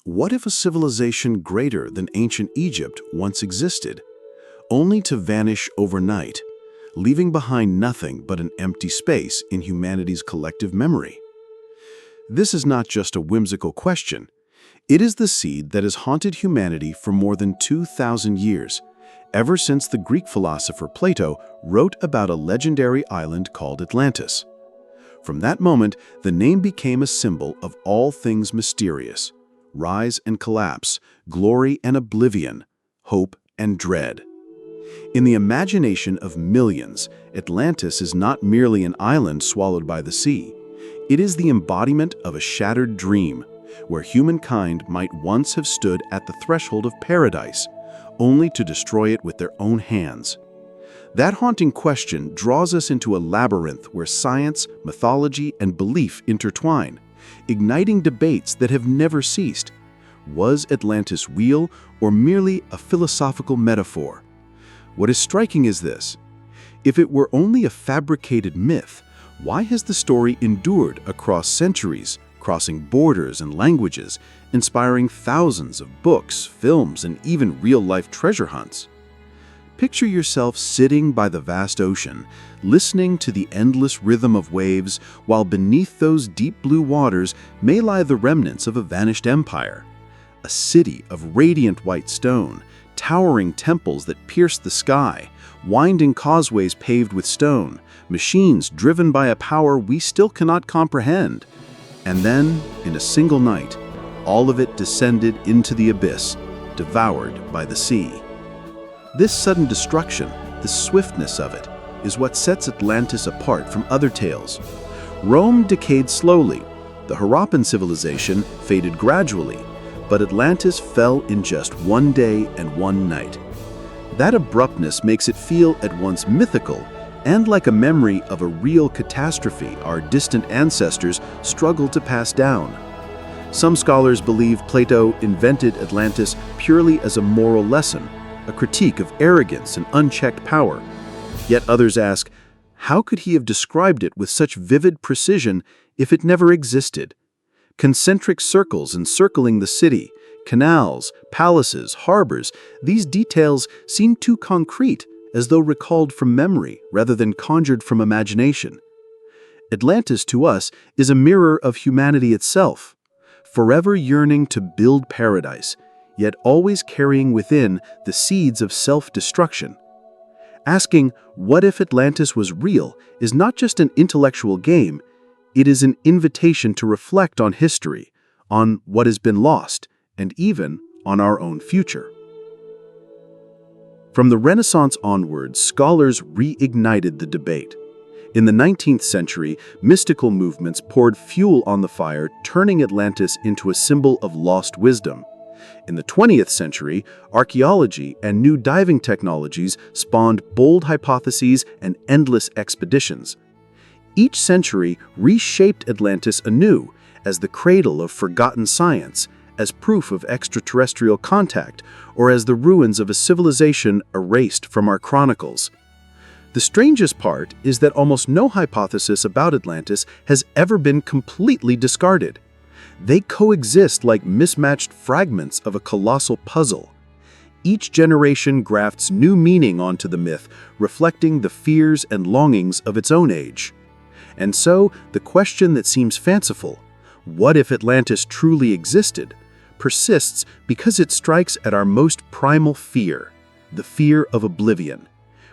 What if a civilization greater than ancient Egypt once existed, only to vanish overnight, leaving behind nothing but an empty space in humanity's collective memory? This is not just a whimsical question. It is the seed that has haunted humanity for more than 2,000 years, ever since the Greek philosopher Plato wrote about a legendary island called Atlantis. From that moment, the name became a symbol of all things mysterious: rise and collapse, glory and oblivion, hope and dread. In the imagination of millions, Atlantis is not merely an island swallowed by the sea. It is the embodiment of a shattered dream, where humankind might once have stood at the threshold of paradise, only to destroy it with their own hands. That haunting question draws us into a labyrinth where science, mythology, and belief intertwine, igniting debates that have never ceased. Was Atlantis real or merely a philosophical metaphor? What is striking is this: if it were only a fabricated myth, why has the story endured across centuries, crossing borders and languages, inspiring thousands of books, films, and even real-life treasure hunts? Picture yourself sitting by the vast ocean, listening to the endless rhythm of waves, while beneath those deep blue waters may lie the remnants of a vanished empire. A city of radiant white stone, towering temples that pierce the sky, winding causeways paved with stone, machines driven by a power we still cannot comprehend. And then, in a single night, all of it descended into the abyss, devoured by the sea. This sudden destruction, the swiftness of it, is what sets Atlantis apart from other tales. Rome decayed slowly, the Harappan civilization faded gradually, but Atlantis fell in just one day and one night. That abruptness makes it feel at once mythical and like a memory of a real catastrophe our distant ancestors struggled to pass down. Some scholars believe Plato invented Atlantis purely as a moral lesson, a critique of arrogance and unchecked power. Yet others ask, how could he have described it with such vivid precision if it never existed? Concentric circles encircling the city, canals, palaces, harbors, these details seem too concrete, as though recalled from memory rather than conjured from imagination. Atlantis to us is a mirror of humanity itself, forever yearning to build paradise, yet always carrying within the seeds of self-destruction. Asking, what if Atlantis was real, is not just an intellectual game, it is an invitation to reflect on history, on what has been lost, and even on our own future. From the Renaissance onwards, scholars reignited the debate. In the 19th century, mystical movements poured fuel on the fire, turning Atlantis into a symbol of lost wisdom. In the 20th century, archaeology and new diving technologies spawned bold hypotheses and endless expeditions. Each century reshaped Atlantis anew as the cradle of forgotten science, as proof of extraterrestrial contact, or as the ruins of a civilization erased from our chronicles. The strangest part is that almost no hypothesis about Atlantis has ever been completely discarded. They coexist like mismatched fragments of a colossal puzzle. Each generation grafts new meaning onto the myth, reflecting the fears and longings of its own age. And so, the question that seems fanciful, what if Atlantis truly existed, persists because it strikes at our most primal fear, the fear of oblivion.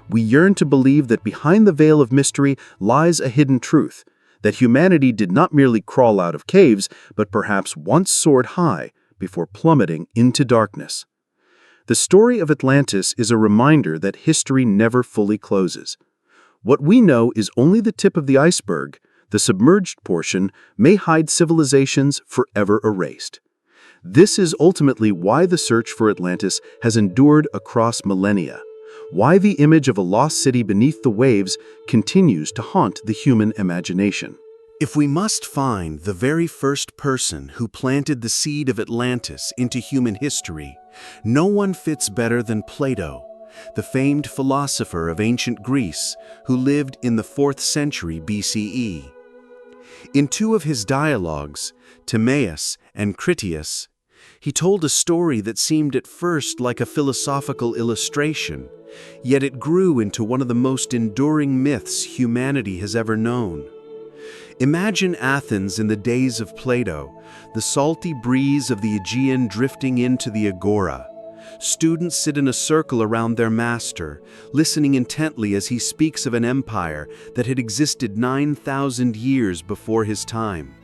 We yearn to believe that behind the veil of mystery lies a hidden truth, that humanity did not merely crawl out of caves, but perhaps once soared high before plummeting into darkness. The story of Atlantis is a reminder that history never fully closes. What we know is only the tip of the iceberg. The submerged portion may hide civilizations forever erased. This is ultimately why the search for Atlantis has endured across millennia, why the image of a lost city beneath the waves continues to haunt the human imagination. If we must find the very first person who planted the seed of Atlantis into human history, no one fits better than Plato, the famed philosopher of ancient Greece who lived in the 4th century BCE. In two of his dialogues, Timaeus and Critias, He told a story that seemed at first like a philosophical illustration, yet it grew into one of the most enduring myths humanity has ever known. Imagine Athens in the days of Plato, the salty breeze of the Aegean drifting into the agora. Students sit in a circle around their master, listening intently as he speaks of an empire that had existed 9,000 years before his time.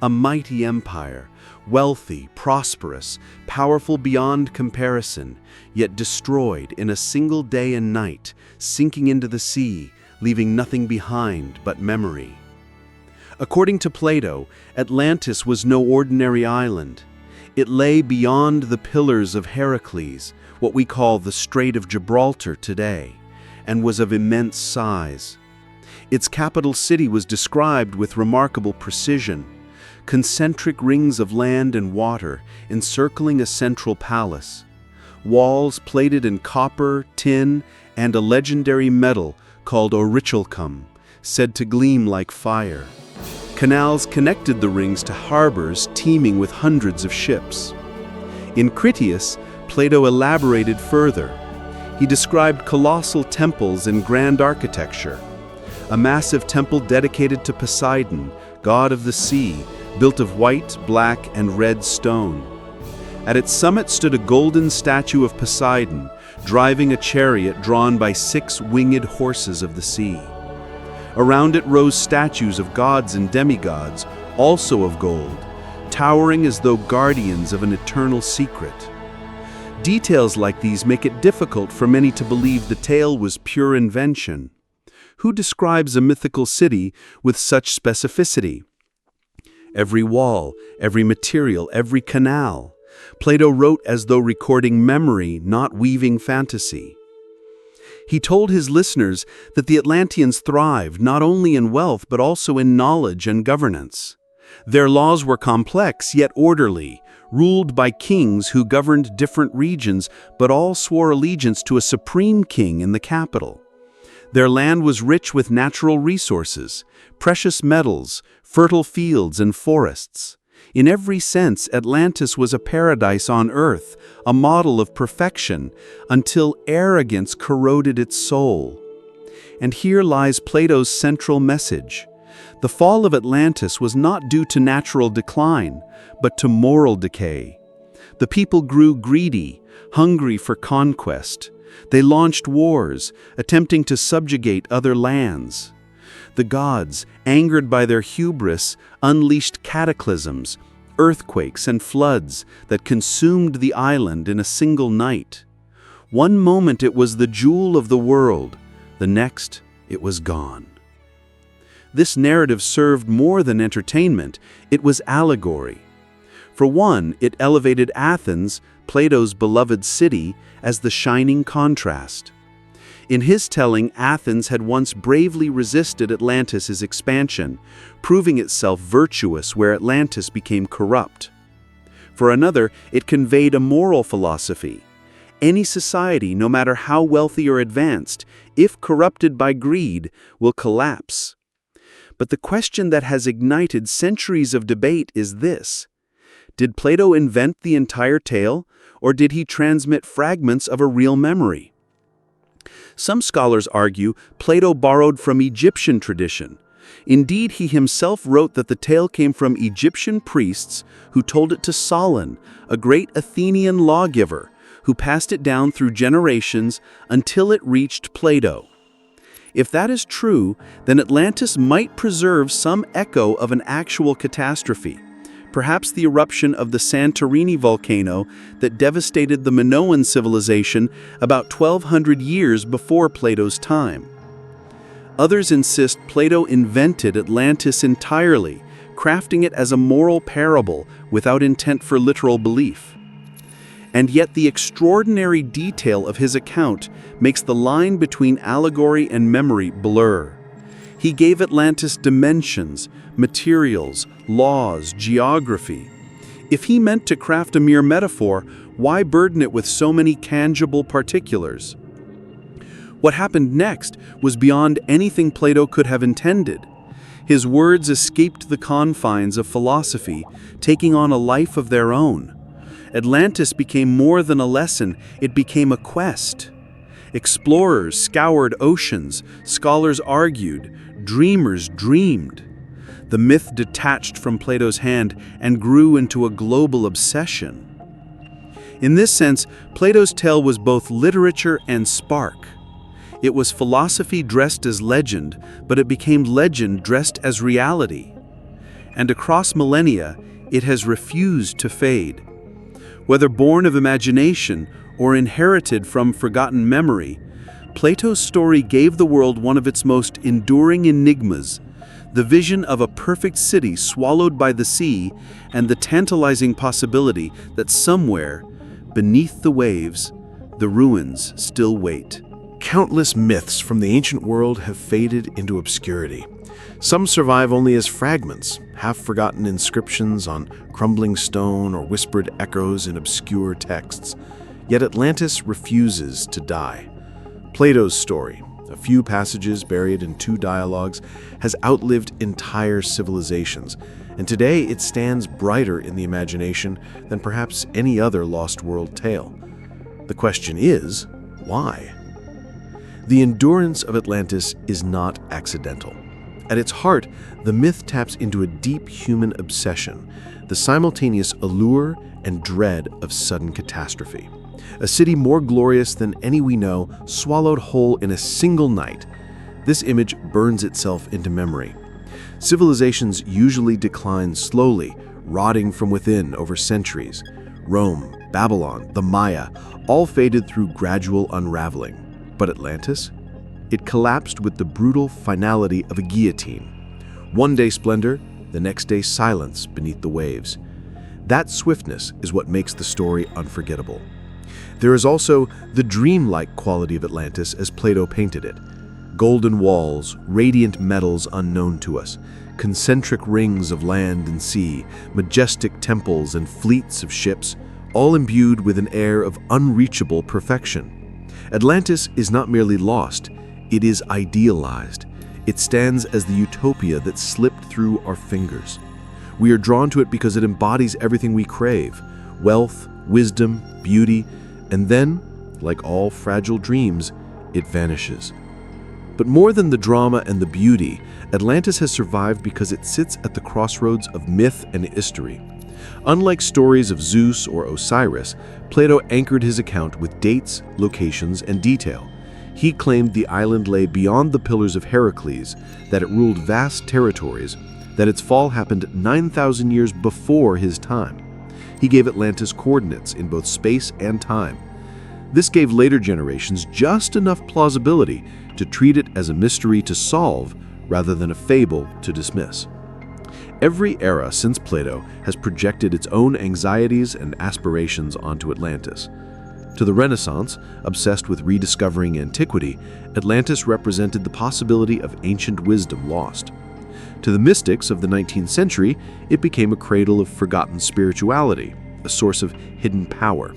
A mighty empire, wealthy, prosperous, powerful beyond comparison, yet destroyed in a single day and night, sinking into the sea, leaving nothing behind but memory. According to Plato, Atlantis was no ordinary island. It lay beyond the Pillars of Heracles, what we call the Strait of Gibraltar today, and was of immense size. Its capital city was described with remarkable precision: concentric rings of land and water encircling a central palace, walls plated in copper, tin, and a legendary metal called aurichalcum, said to gleam like fire. Canals connected the rings to harbors teeming with hundreds of ships. In Critias, Plato elaborated further. He described colossal temples and grand architecture. A massive temple dedicated to Poseidon, god of the sea, built of white, black, and red stone. At its summit stood a golden statue of Poseidon, driving a chariot drawn by 6 winged horses of the sea. Around it rose statues of gods and demigods, also of gold, towering as though guardians of an eternal secret. Details like these make it difficult for many to believe the tale was pure invention. Who describes a mythical city with such specificity? Every wall, every material, every canal. Plato wrote as though recording memory, not weaving fantasy. He told his listeners that the Atlanteans thrived not only in wealth but also in knowledge and governance. Their laws were complex yet orderly, ruled by kings who governed different regions but all swore allegiance to a supreme king in the capital. Their land was rich with natural resources, precious metals, fertile fields, and forests. In every sense, Atlantis was a paradise on earth, a model of perfection, until arrogance corroded its soul. And here lies Plato's central message. The fall of Atlantis was not due to natural decline, but to moral decay. The people grew greedy, hungry for conquest. They launched wars, attempting to subjugate other lands. The gods, angered by their hubris, unleashed cataclysms, earthquakes and floods that consumed the island in a single night. One moment it was the jewel of the world, the next it was gone. This narrative served more than entertainment, it was allegory. For one, it elevated Athens, Plato's beloved city, as the shining contrast. In his telling, Athens had once bravely resisted Atlantis' expansion, proving itself virtuous where Atlantis became corrupt. For another, it conveyed a moral philosophy. Any society, no matter how wealthy or advanced, if corrupted by greed, will collapse. But the question that has ignited centuries of debate is this: did Plato invent the entire tale, or did he transmit fragments of a real memory? Some scholars argue Plato borrowed from Egyptian tradition. Indeed, he himself wrote that the tale came from Egyptian priests who told it to Solon, a great Athenian lawgiver, who passed it down through generations until it reached Plato. If that is true, then Atlantis might preserve some echo of an actual catastrophe, perhaps the eruption of the Santorini volcano that devastated the Minoan civilization about 1,200 years before Plato's time. Others insist Plato invented Atlantis entirely, crafting it as a moral parable without intent for literal belief. And yet the extraordinary detail of his account makes the line between allegory and memory blur. He gave Atlantis dimensions, materials, laws, geography. If he meant to craft a mere metaphor, why burden it with so many tangible particulars? What happened next was beyond anything Plato could have intended. His words escaped the confines of philosophy, taking on a life of their own. Atlantis became more than a lesson, it became a quest. Explorers scoured oceans, scholars argued, dreamers dreamed. The myth detached from Plato's hand and grew into a global obsession. In this sense, Plato's tale was both literature and spark. It was philosophy dressed as legend, but it became legend dressed as reality. And across millennia, it has refused to fade. Whether born of imagination or inherited from forgotten memory, Plato's story gave the world one of its most enduring enigmas, the vision of a perfect city swallowed by the sea and the tantalizing possibility that somewhere, beneath the waves, the ruins still wait. Countless myths from the ancient world have faded into obscurity. Some survive only as fragments, half-forgotten inscriptions on crumbling stone or whispered echoes in obscure texts. Yet Atlantis refuses to die. Plato's story, a few passages buried in 2 dialogues, has outlived entire civilizations, and today it stands brighter in the imagination than perhaps any other lost world tale. The question is, why? The endurance of Atlantis is not accidental. At its heart, the myth taps into a deep human obsession, the simultaneous allure and dread of sudden catastrophe. A city more glorious than any we know, swallowed whole in a single night. This image burns itself into memory. Civilizations usually decline slowly, rotting from within over centuries. Rome, Babylon, the Maya, all faded through gradual unraveling. But Atlantis? It collapsed with the brutal finality of a guillotine. One day splendor, the next day silence beneath the waves. That swiftness is what makes the story unforgettable. There is also the dreamlike quality of Atlantis as Plato painted it. Golden walls, radiant metals unknown to us, concentric rings of land and sea, majestic temples and fleets of ships, all imbued with an air of unreachable perfection. Atlantis is not merely lost, it is idealized. It stands as the utopia that slipped through our fingers. We are drawn to it because it embodies everything we crave: wealth, wisdom, beauty, and then, like all fragile dreams, it vanishes. But more than the drama and the beauty, Atlantis has survived because it sits at the crossroads of myth and history. Unlike stories of Zeus or Osiris, Plato anchored his account with dates, locations, and detail. He claimed the island lay beyond the Pillars of Heracles, that it ruled vast territories, that its fall happened 9,000 years before his time. He gave Atlantis coordinates in both space and time. This gave later generations just enough plausibility to treat it as a mystery to solve rather than a fable to dismiss. Every era since Plato has projected its own anxieties and aspirations onto Atlantis. To the Renaissance, obsessed with rediscovering antiquity, Atlantis represented the possibility of ancient wisdom lost. To the mystics of the 19th century, it became a cradle of forgotten spirituality, a source of hidden power.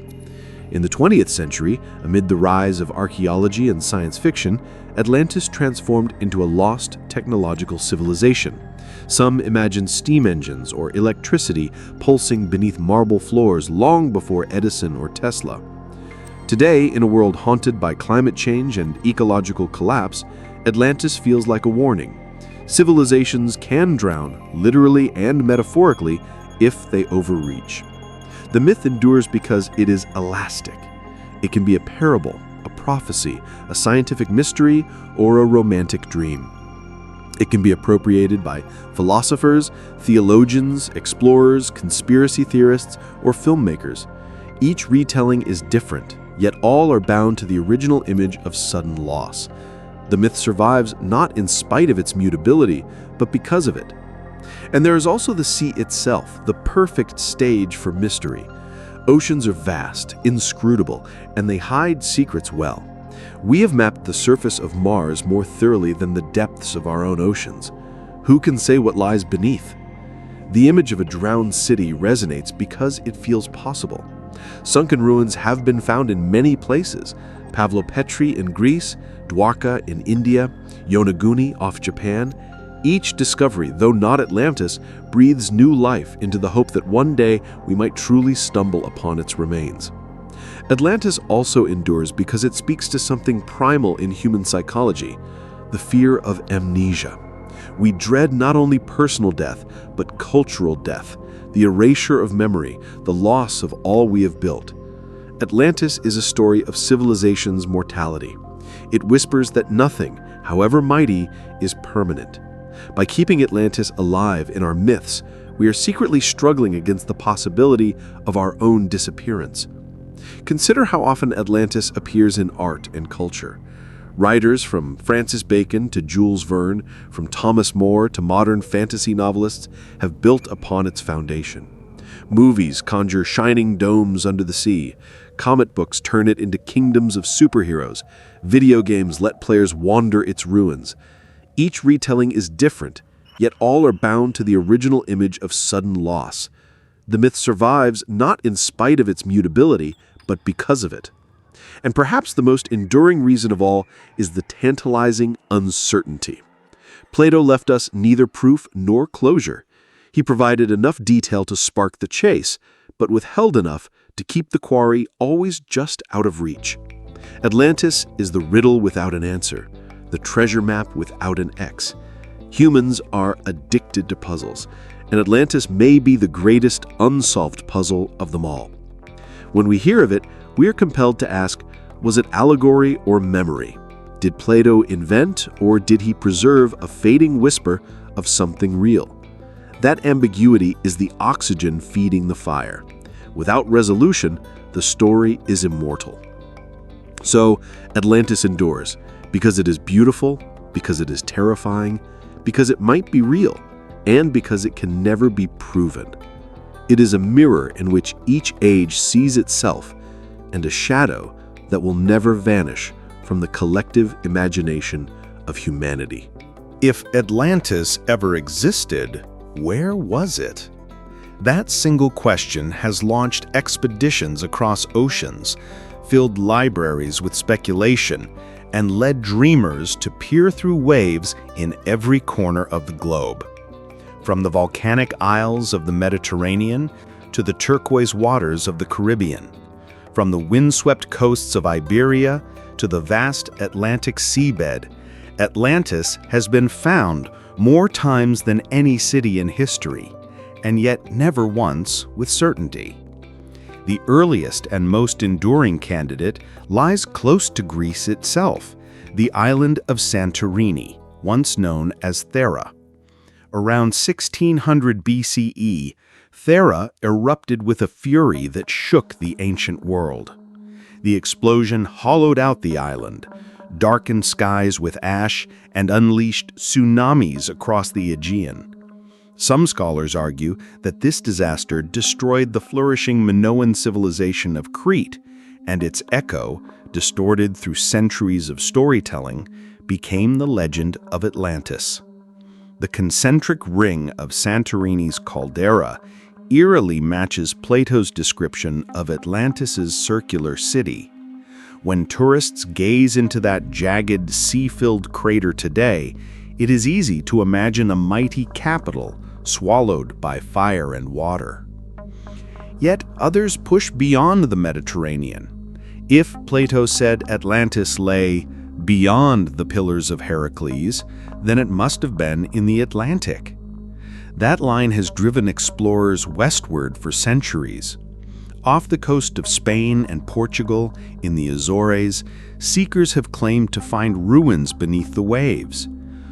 In the 20th century, amid the rise of archaeology and science fiction, Atlantis transformed into a lost technological civilization. Some imagined steam engines or electricity pulsing beneath marble floors long before Edison or Tesla. Today, in a world haunted by climate change and ecological collapse, Atlantis feels like a warning. Civilizations can drown, literally and metaphorically, if they overreach. The myth endures because it is elastic. It can be a parable, a prophecy, a scientific mystery, or a romantic dream. It can be appropriated by philosophers, theologians, explorers, conspiracy theorists, or filmmakers. Each retelling is different, yet all are bound to the original image of sudden loss. The myth survives not in spite of its mutability, but because of it. And there is also the sea itself, the perfect stage for mystery. Oceans are vast, inscrutable, and they hide secrets well. We have mapped the surface of Mars more thoroughly than the depths of our own oceans. Who can say what lies beneath? The image of a drowned city resonates because it feels possible. Sunken ruins have been found in many places: Pavlopetri in Greece, Dwarka in India, Yonaguni off Japan, Each discovery, though not Atlantis, breathes new life into the hope that one day we might truly stumble upon its remains. Atlantis also endures because it speaks to something primal in human psychology, the fear of amnesia. We dread not only personal death, but cultural death, the erasure of memory, the loss of all we have built. Atlantis is a story of civilization's mortality. It whispers that nothing, however mighty, is permanent. By keeping Atlantis alive in our myths, we are secretly struggling against the possibility of our own disappearance. Consider how often Atlantis appears in art and culture. Writers from Francis Bacon to Jules Verne, from Thomas More to modern fantasy novelists have built upon its foundation. Movies conjure shining domes under the sea. Comic books turn it into kingdoms of superheroes. Video games let players wander its ruins. Each retelling is different, yet all are bound to the original image of sudden loss. The myth survives not in spite of its mutability, but because of it. And perhaps the most enduring reason of all is the tantalizing uncertainty. Plato left us neither proof nor closure. He provided enough detail to spark the chase, but withheld enough to keep the quarry always just out of reach. Atlantis is the riddle without an answer, the treasure map without an X. Humans are addicted to puzzles, and Atlantis may be the greatest unsolved puzzle of them all. When we hear of it, we are compelled to ask, was it allegory or memory? Did Plato invent, or did he preserve a fading whisper of something real? That ambiguity is the oxygen feeding the fire. Without resolution, the story is immortal. So, Atlantis endures, because it is beautiful, because it is terrifying, because it might be real, and because it can never be proven. It is a mirror in which each age sees itself, and a shadow that will never vanish from the collective imagination of humanity. If Atlantis ever existed, where was it? That single question has launched expeditions across oceans, filled libraries with speculation, and led dreamers to peer through waves in every corner of the globe. From the volcanic isles of the Mediterranean to the turquoise waters of the Caribbean, from the windswept coasts of Iberia to the vast Atlantic seabed, Atlantis has been found more times than any city in history, and yet never once with certainty. The earliest and most enduring candidate lies close to Greece itself, the island of Santorini, once known as Thera. Around 1600 BCE, Thera erupted with a fury that shook the ancient world. The explosion hollowed out the island, darkened skies with ash, and unleashed tsunamis across the Aegean. Some scholars argue that this disaster destroyed the flourishing Minoan civilization of Crete, and its echo, distorted through centuries of storytelling, became the legend of Atlantis. The concentric ring of Santorini's caldera eerily matches Plato's description of Atlantis's circular city. When tourists gaze into that jagged, sea-filled crater today, it is easy to imagine a mighty capital swallowed by fire and water. Yet others push beyond the Mediterranean. If Plato said Atlantis lay beyond the Pillars of Heracles, then it must have been in the Atlantic. That line has driven explorers westward for centuries. Off the coast of Spain and Portugal, in the Azores, seekers have claimed to find ruins beneath the waves.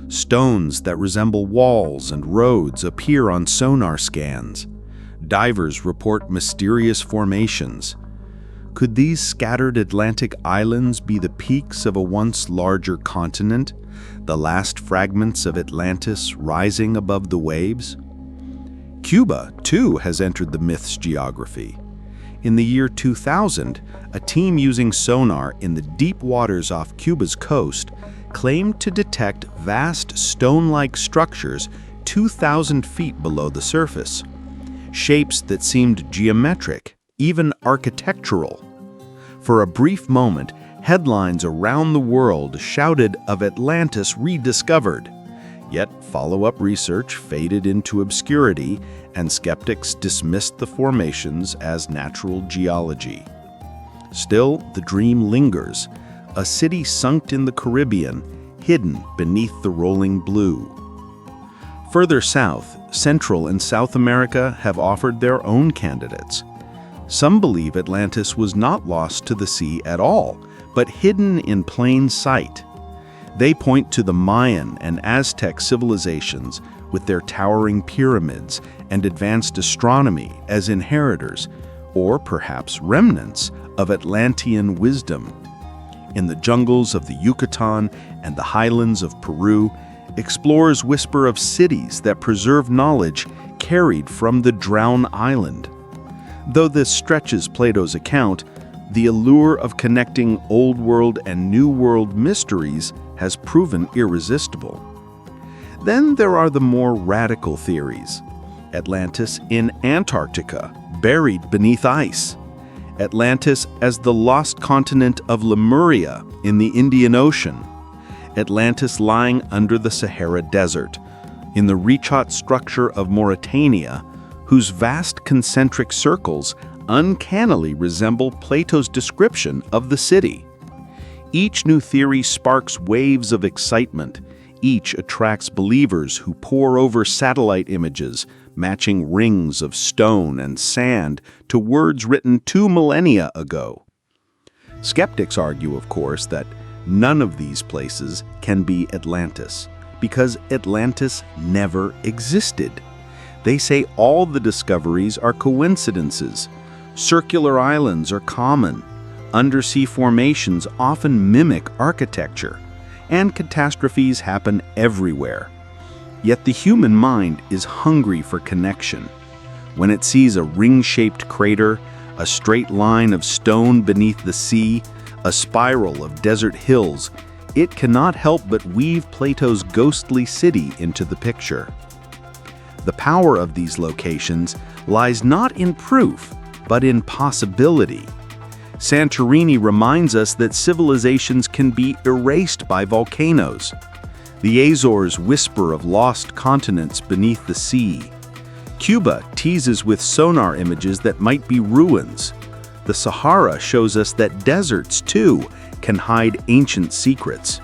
Stones that resemble walls and roads appear on sonar scans. Divers report mysterious formations. Could these scattered Atlantic islands be the peaks of a once larger continent, the last fragments of Atlantis rising above the waves? Cuba, too, has entered the myth's geography. In the year 2000, a team using sonar in the deep waters off Cuba's coast claimed to detect vast stone-like structures 2,000 feet below the surface. Shapes that seemed geometric, even architectural. For a brief moment, headlines around the world shouted of Atlantis rediscovered. Yet follow-up research faded into obscurity, and skeptics dismissed the formations as natural geology. Still, the dream lingers, a city sunk in the Caribbean, hidden beneath the rolling blue. Further south, Central and South America have offered their own candidates. Some believe Atlantis was not lost to the sea at all, but hidden in plain sight. They point to the Mayan and Aztec civilizations with their towering pyramids and advanced astronomy as inheritors, or perhaps remnants of Atlantean wisdom. In the jungles of the Yucatan and the highlands of Peru, explorers whisper of cities that preserve knowledge carried from the drowned island. Though this stretches Plato's account, the allure of connecting Old World and New World mysteries has proven irresistible. Then there are the more radical theories. Atlantis in Antarctica, buried beneath ice. Atlantis as the lost continent of Lemuria in the Indian Ocean. Atlantis lying under the Sahara Desert, in the Richat structure of Mauritania, whose vast concentric circles uncannily resemble Plato's description of the city. Each new theory sparks waves of excitement. Each attracts believers who pore over satellite images, matching rings of stone and sand to words written 2 millennia ago. Skeptics argue, of course, that none of these places can be Atlantis, because Atlantis never existed. They say all the discoveries are coincidences. Circular islands are common. Undersea formations often mimic architecture, and catastrophes happen everywhere. Yet the human mind is hungry for connection. When it sees a ring-shaped crater, a straight line of stone beneath the sea, a spiral of desert hills, it cannot help but weave Plato's ghostly city into the picture. The power of these locations lies not in proof, but in possibility. Santorini reminds us that civilizations can be erased by volcanoes. The Azores whisper of lost continents beneath the sea. Cuba teases with sonar images that might be ruins. The Sahara shows us that deserts, too, can hide ancient secrets.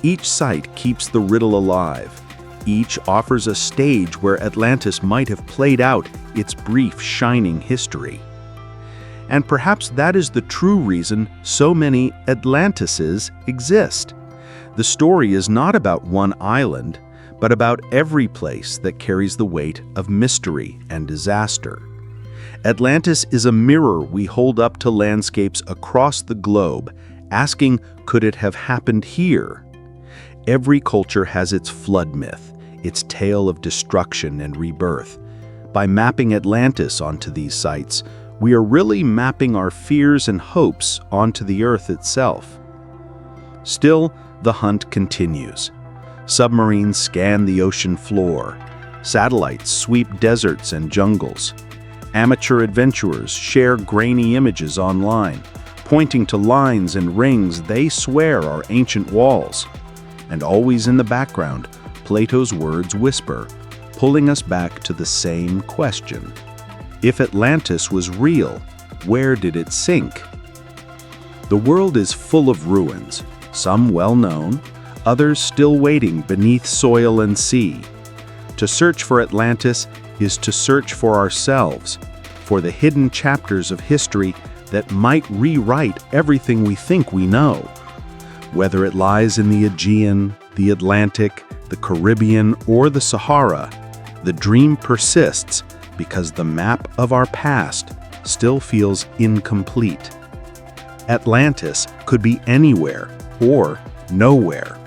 Each site keeps the riddle alive. Each offers a stage where Atlantis might have played out its brief, shining history. And perhaps that is the true reason so many Atlantises exist. The story is not about one island, but about every place that carries the weight of mystery and disaster. Atlantis is a mirror we hold up to landscapes across the globe, asking, could it have happened here? Every culture has its flood myth, its tale of destruction and rebirth. By mapping Atlantis onto these sites, we are really mapping our fears and hopes onto the Earth itself. Still, the hunt continues. Submarines scan the ocean floor. Satellites sweep deserts and jungles. Amateur adventurers share grainy images online, pointing to lines and rings they swear are ancient walls. And always in the background, Plato's words whisper, pulling us back to the same question. If Atlantis was real, where did it sink? The world is full of ruins, some well-known, others still waiting beneath soil and sea. To search for Atlantis is to search for ourselves, for the hidden chapters of history that might rewrite everything we think we know. Whether it lies in the Aegean, the Atlantic, the Caribbean, or the Sahara, the dream persists because the map of our past still feels incomplete. Atlantis could be anywhere or nowhere.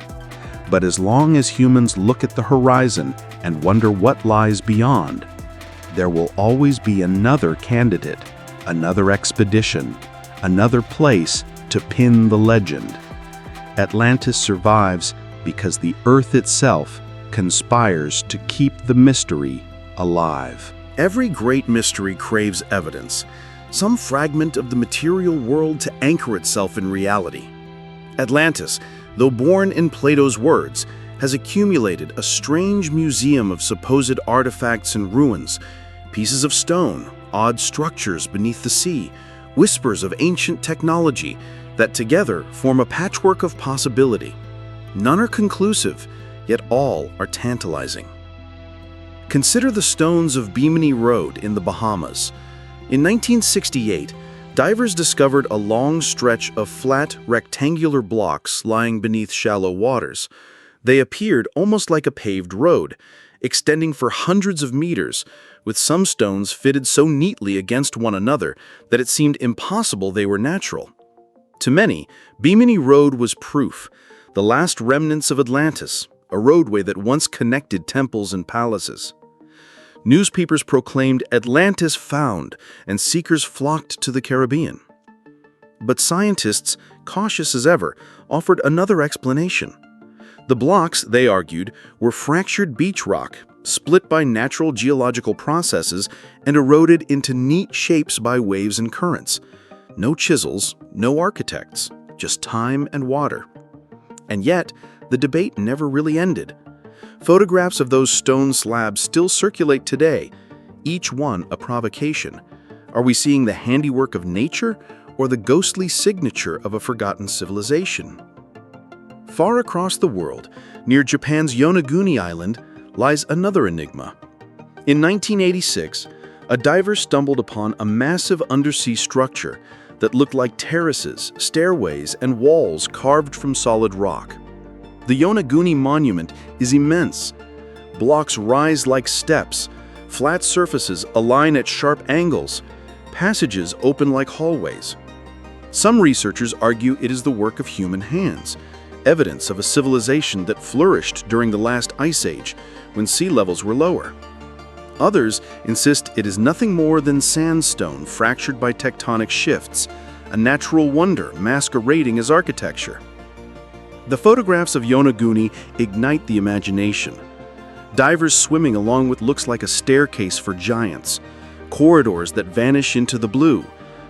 But as long as humans look at the horizon and wonder what lies beyond, there will always be another candidate, another expedition, another place to pin the legend. Atlantis survives because the Earth itself conspires to keep the mystery alive. Every great mystery craves evidence, some fragment of the material world to anchor itself in reality. Atlantis, though born in Plato's words, has accumulated a strange museum of supposed artifacts and ruins, pieces of stone, odd structures beneath the sea, whispers of ancient technology that together form a patchwork of possibility. None are conclusive, yet all are tantalizing. Consider the stones of Bimini Road in the Bahamas. In 1968, divers discovered a long stretch of flat, rectangular blocks lying beneath shallow waters. They appeared almost like a paved road, extending for hundreds of meters, with some stones fitted so neatly against one another that it seemed impossible they were natural. To many, Bimini Road was proof, the last remnants of Atlantis, a roadway that once connected temples and palaces. Newspapers proclaimed Atlantis found, and seekers flocked to the Caribbean. But scientists, cautious as ever, offered another explanation. The blocks, they argued, were fractured beach rock, split by natural geological processes and eroded into neat shapes by waves and currents. No chisels, no architects, just time and water. And yet, the debate never really ended. Photographs of those stone slabs still circulate today, each one a provocation. Are we seeing the handiwork of nature or the ghostly signature of a forgotten civilization? Far across the world, near Japan's Yonaguni Island, lies another enigma. In 1986, a diver stumbled upon a massive undersea structure that looked like terraces, stairways, and walls carved from solid rock. The Yonaguni Monument is immense. Blocks rise like steps, flat surfaces align at sharp angles, passages open like hallways. Some researchers argue it is the work of human hands, evidence of a civilization that flourished during the last ice age, when sea levels were lower. Others insist it is nothing more than sandstone fractured by tectonic shifts, a natural wonder masquerading as architecture. The photographs of Yonaguni ignite the imagination. Divers swimming along what looks like a staircase for giants, corridors that vanish into the blue,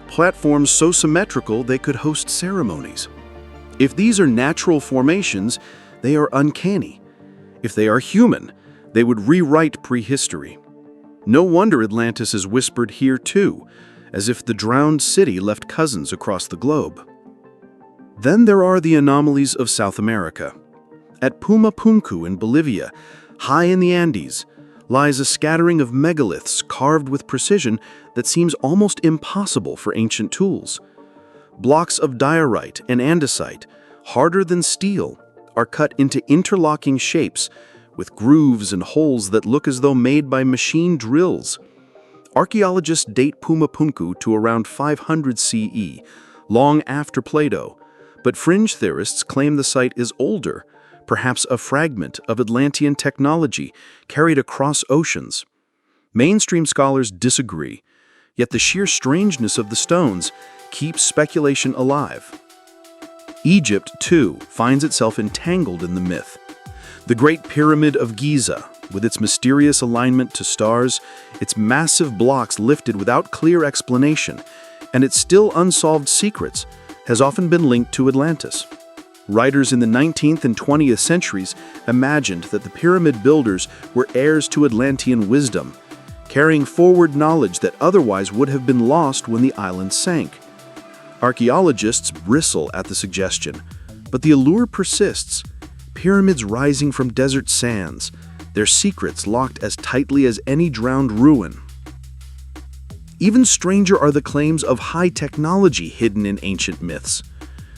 platforms so symmetrical they could host ceremonies. If these are natural formations, they are uncanny. If they are human, they would rewrite prehistory. No wonder Atlantis is whispered here too, as if the drowned city left cousins across the globe. Then there are the anomalies of South America. At Pumapunku in Bolivia, high in the Andes, lies a scattering of megaliths carved with precision that seems almost impossible for ancient tools. Blocks of diorite and andesite, harder than steel, are cut into interlocking shapes with grooves and holes that look as though made by machine drills. Archaeologists date Pumapunku to around 500 CE, long after Plato, but fringe theorists claim the site is older, perhaps a fragment of Atlantean technology carried across oceans. Mainstream scholars disagree, yet the sheer strangeness of the stones keeps speculation alive. Egypt, too, finds itself entangled in the myth. The Great Pyramid of Giza, with its mysterious alignment to stars, its massive blocks lifted without clear explanation, and its still unsolved secrets, has often been linked to Atlantis. Writers in the 19th and 20th centuries imagined that the pyramid builders were heirs to Atlantean wisdom, carrying forward knowledge that otherwise would have been lost when the island sank. Archaeologists bristle at the suggestion, but the allure persists. Pyramids rising from desert sands, their secrets locked as tightly as any drowned ruin. Even stranger are the claims of high technology hidden in ancient myths.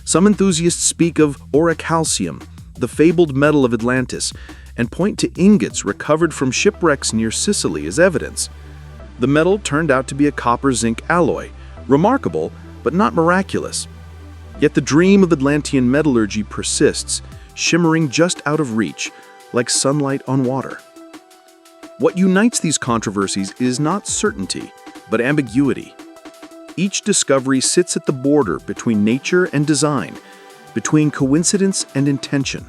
Some enthusiasts speak of orichalcum, the fabled metal of Atlantis, and point to ingots recovered from shipwrecks near Sicily as evidence. The metal turned out to be a copper-zinc alloy, remarkable but not miraculous. Yet the dream of Atlantean metallurgy persists, shimmering just out of reach, like sunlight on water. What unites these controversies is not certainty, but ambiguity. Each discovery sits at the border between nature and design, between coincidence and intention.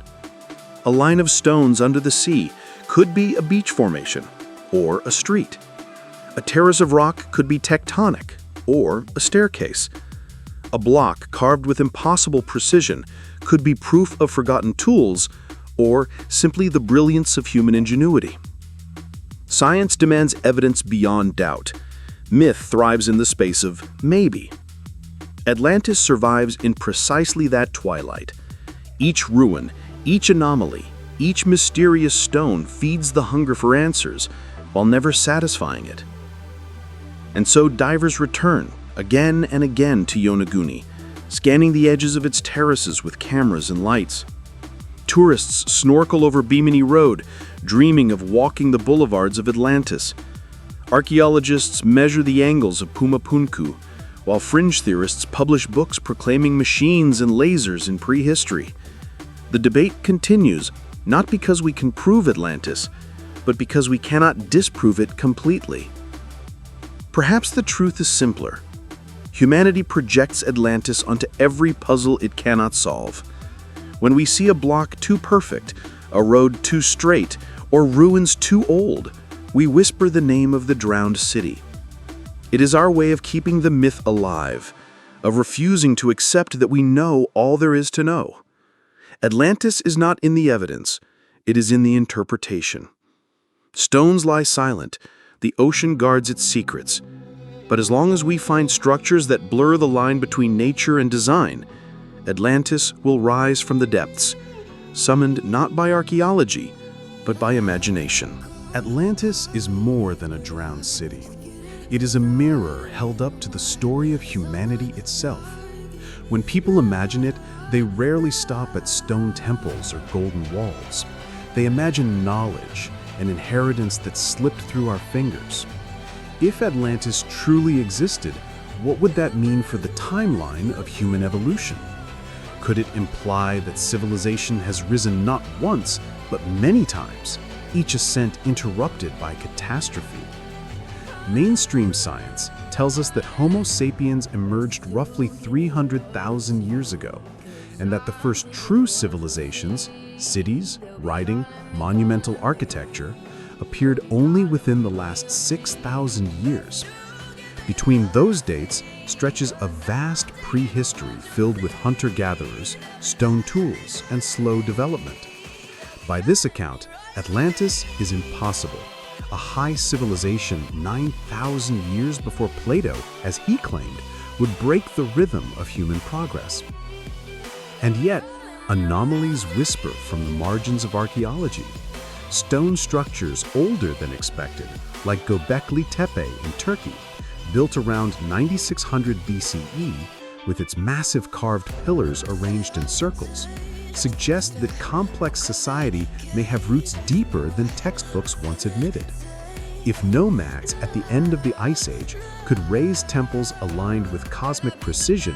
A line of stones under the sea could be a beach formation, or a street. A terrace of rock could be tectonic, or a staircase. A block carved with impossible precision could be proof of forgotten tools, or simply the brilliance of human ingenuity? Science demands evidence beyond doubt. Myth thrives in the space of maybe. Atlantis survives in precisely that twilight. Each ruin, each anomaly, each mysterious stone feeds the hunger for answers, while never satisfying it. And so divers return, again and again, to Yonaguni, scanning the edges of its terraces with cameras and lights. Tourists snorkel over Bimini Road, dreaming of walking the boulevards of Atlantis. Archaeologists measure the angles of Pumapunku, while fringe theorists publish books proclaiming machines and lasers in prehistory. The debate continues, not because we can prove Atlantis, but because we cannot disprove it completely. Perhaps the truth is simpler. Humanity projects Atlantis onto every puzzle it cannot solve. When we see a block too perfect, a road too straight, or ruins too old, we whisper the name of the drowned city. It is our way of keeping the myth alive, of refusing to accept that we know all there is to know. Atlantis is not in the evidence, it is in the interpretation. Stones lie silent, the ocean guards its secrets. But as long as we find structures that blur the line between nature and design, Atlantis will rise from the depths, summoned not by archaeology, but by imagination. Atlantis is more than a drowned city. It is a mirror held up to the story of humanity itself. When people imagine it, they rarely stop at stone temples or golden walls. They imagine knowledge, an inheritance that slipped through our fingers. If Atlantis truly existed, what would that mean for the timeline of human evolution? Could it imply that civilization has risen not once, but many times, each ascent interrupted by catastrophe? Mainstream science tells us that Homo sapiens emerged roughly 300,000 years ago, and that the first true civilizations, cities, writing, monumental architecture, appeared only within the last 6,000 years. Between those dates stretches a vast prehistory filled with hunter-gatherers, stone tools, and slow development. By this account, Atlantis is impossible. A high civilization 9,000 years before Plato, as he claimed, would break the rhythm of human progress. And yet, anomalies whisper from the margins of archaeology. Stone structures older than expected, like Göbekli Tepe in Turkey, built around 9600 BCE with its massive carved pillars arranged in circles, suggest that complex society may have roots deeper than textbooks once admitted. If nomads at the end of the Ice Age could raise temples aligned with cosmic precision,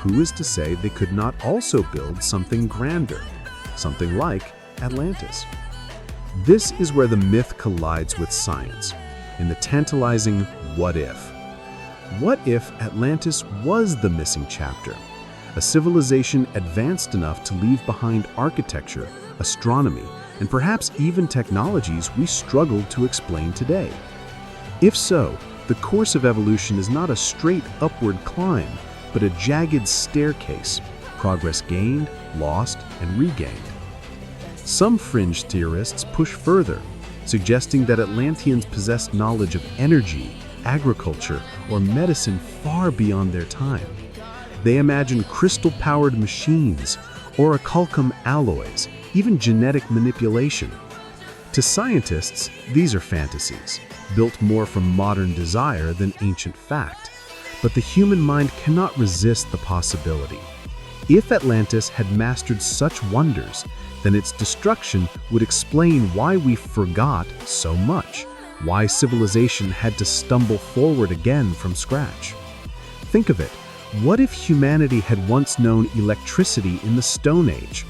who is to say they could not also build something grander, something like Atlantis? This is where the myth collides with science, in the tantalizing what if. What if Atlantis was the missing chapter? A civilization advanced enough to leave behind architecture, astronomy, and perhaps even technologies we struggle to explain today. If so, the course of evolution is not a straight upward climb, but a jagged staircase, progress gained, lost, and regained. Some fringe theorists push further, suggesting that Atlanteans possessed knowledge of energy, agriculture, or medicine far beyond their time. They imagine crystal-powered machines, orichalcum alloys, even genetic manipulation. To scientists, these are fantasies, built more from modern desire than ancient fact. But the human mind cannot resist the possibility. If Atlantis had mastered such wonders, then its destruction would explain why we forgot so much, why civilization had to stumble forward again from scratch. Think of it. What if humanity had once known electricity in the Stone Age?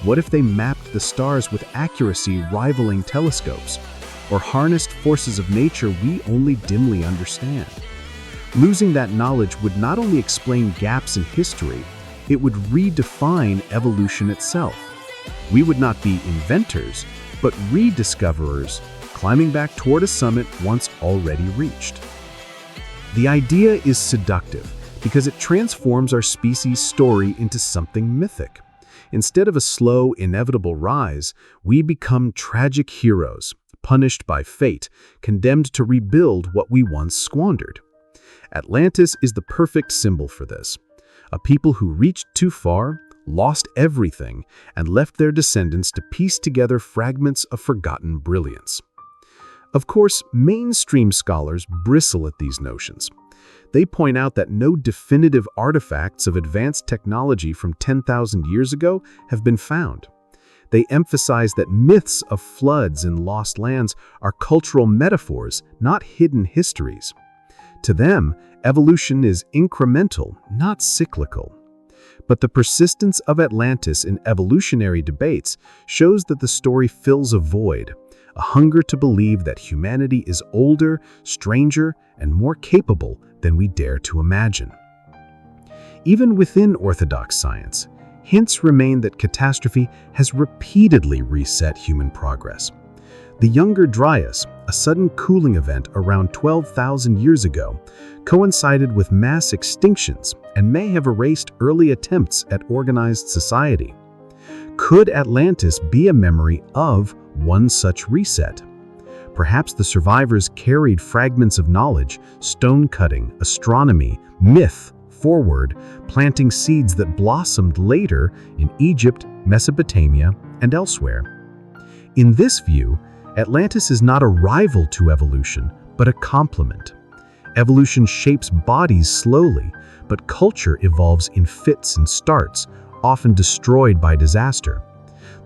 What if they mapped the stars with accuracy rivaling telescopes, or harnessed forces of nature we only dimly understand? Losing that knowledge would not only explain gaps in history, it would redefine evolution itself. We would not be inventors, but rediscoverers, climbing back toward a summit once already reached. The idea is seductive because it transforms our species' story into something mythic. Instead of a slow, inevitable rise, we become tragic heroes, punished by fate, condemned to rebuild what we once squandered. Atlantis is the perfect symbol for this. A people who reached too far, lost everything, and left their descendants to piece together fragments of forgotten brilliance. Of course, mainstream scholars bristle at these notions. They point out that no definitive artifacts of advanced technology from 10,000 years ago have been found. They emphasize that myths of floods and lost lands are cultural metaphors, not hidden histories. To them, evolution is incremental, not cyclical. But the persistence of Atlantis in evolutionary debates shows that the story fills a void, a hunger to believe that humanity is older, stranger, and more capable than we dare to imagine. Even within orthodox science, hints remain that catastrophe has repeatedly reset human progress. The Younger Dryas, a sudden cooling event around 12,000 years ago, coincided with mass extinctions and may have erased early attempts at organized society. Could Atlantis be a memory of one such reset? Perhaps the survivors carried fragments of knowledge, stone cutting, astronomy, myth, forward, planting seeds that blossomed later in Egypt, Mesopotamia, and elsewhere. In this view, Atlantis is not a rival to evolution, but a complement. Evolution shapes bodies slowly, but culture evolves in fits and starts, often destroyed by disaster.